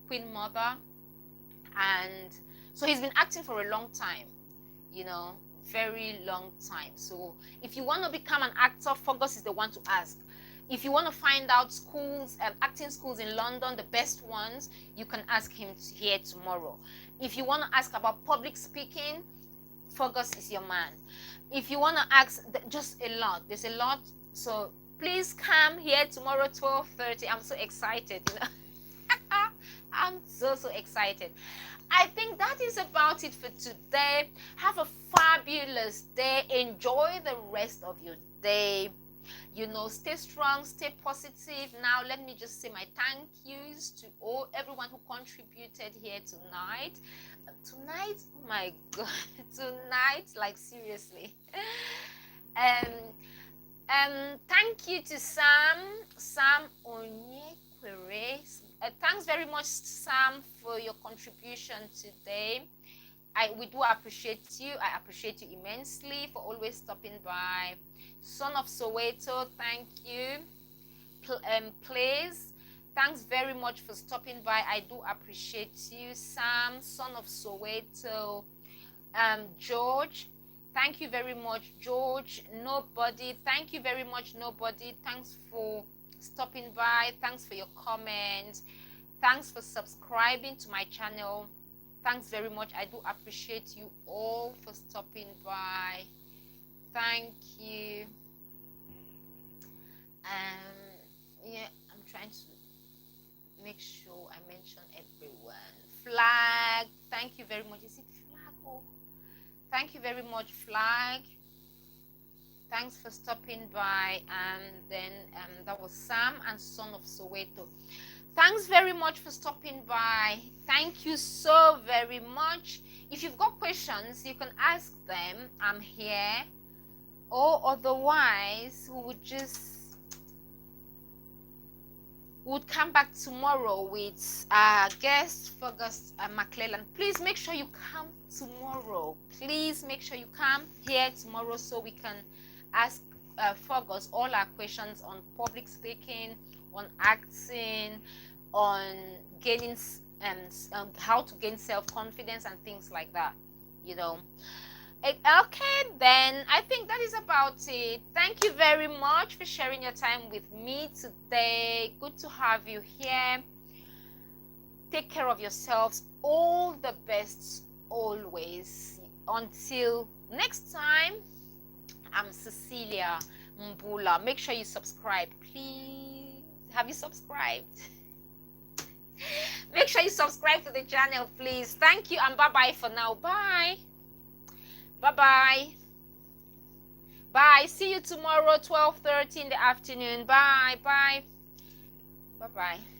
Queen mother. And so he's been acting for a long time, you know, very long time. So if you want to become an actor, Fergus is the one to ask. If you want to find out schools, acting schools in London, the best ones, you can ask him here tomorrow. If you want to ask about public speaking, Fergus is your man. If you want to ask, just a lot, there's a lot. So please come here tomorrow, 12:30. I'm so excited, you know. I'm so excited. I think that is about it for today. Have a fabulous day. Enjoy the rest of your day. You know, stay strong, stay positive. Now let me just say my thank yous to everyone who contributed here tonight. Tonight, oh my God, tonight, like seriously. Thank you to Sam Onyekwere. Thanks very much, Sam, for your contribution today. We do appreciate you. I appreciate you immensely for always stopping by. Son of Soweto, thank you. Please, thanks very much for stopping by. I do appreciate you, Sam, Son of Soweto. George, thank you very much, George. Nobody, thank you very much, Nobody. Thanks for stopping by. Thanks for your comments. Thanks for subscribing to my channel. Thanks very much. I do appreciate you all for stopping by. Thank you. Yeah, I'm trying to make sure I mention everyone. Flag, thank you very much. Is it Flag? Oh, thank you very much, Flag. Thanks for stopping by. And then that was Sam and Son of Soweto. Thanks very much for stopping by. Thank you so very much. If you've got questions, you can ask them. I'm here. Or otherwise, would come back tomorrow with our guest, Fergus McClellan. Please make sure you come tomorrow. Please make sure you come here tomorrow so we can ask Fergus all our questions on public speaking, on acting, on gaining how to gain self-confidence and things like that, you know. Okay, then I think that is about it. Thank you very much for sharing your time with me today. Good to have you here. Take care of yourselves. All the best always. Until next time, I'm Cecilia Mbullah. Make sure you subscribe, please. Have you subscribed? Make sure you subscribe to the channel, please. Thank you, and bye-bye for now. Bye. Bye-bye. Bye. See you tomorrow, 12:30 in the afternoon. Bye. Bye. Bye-bye.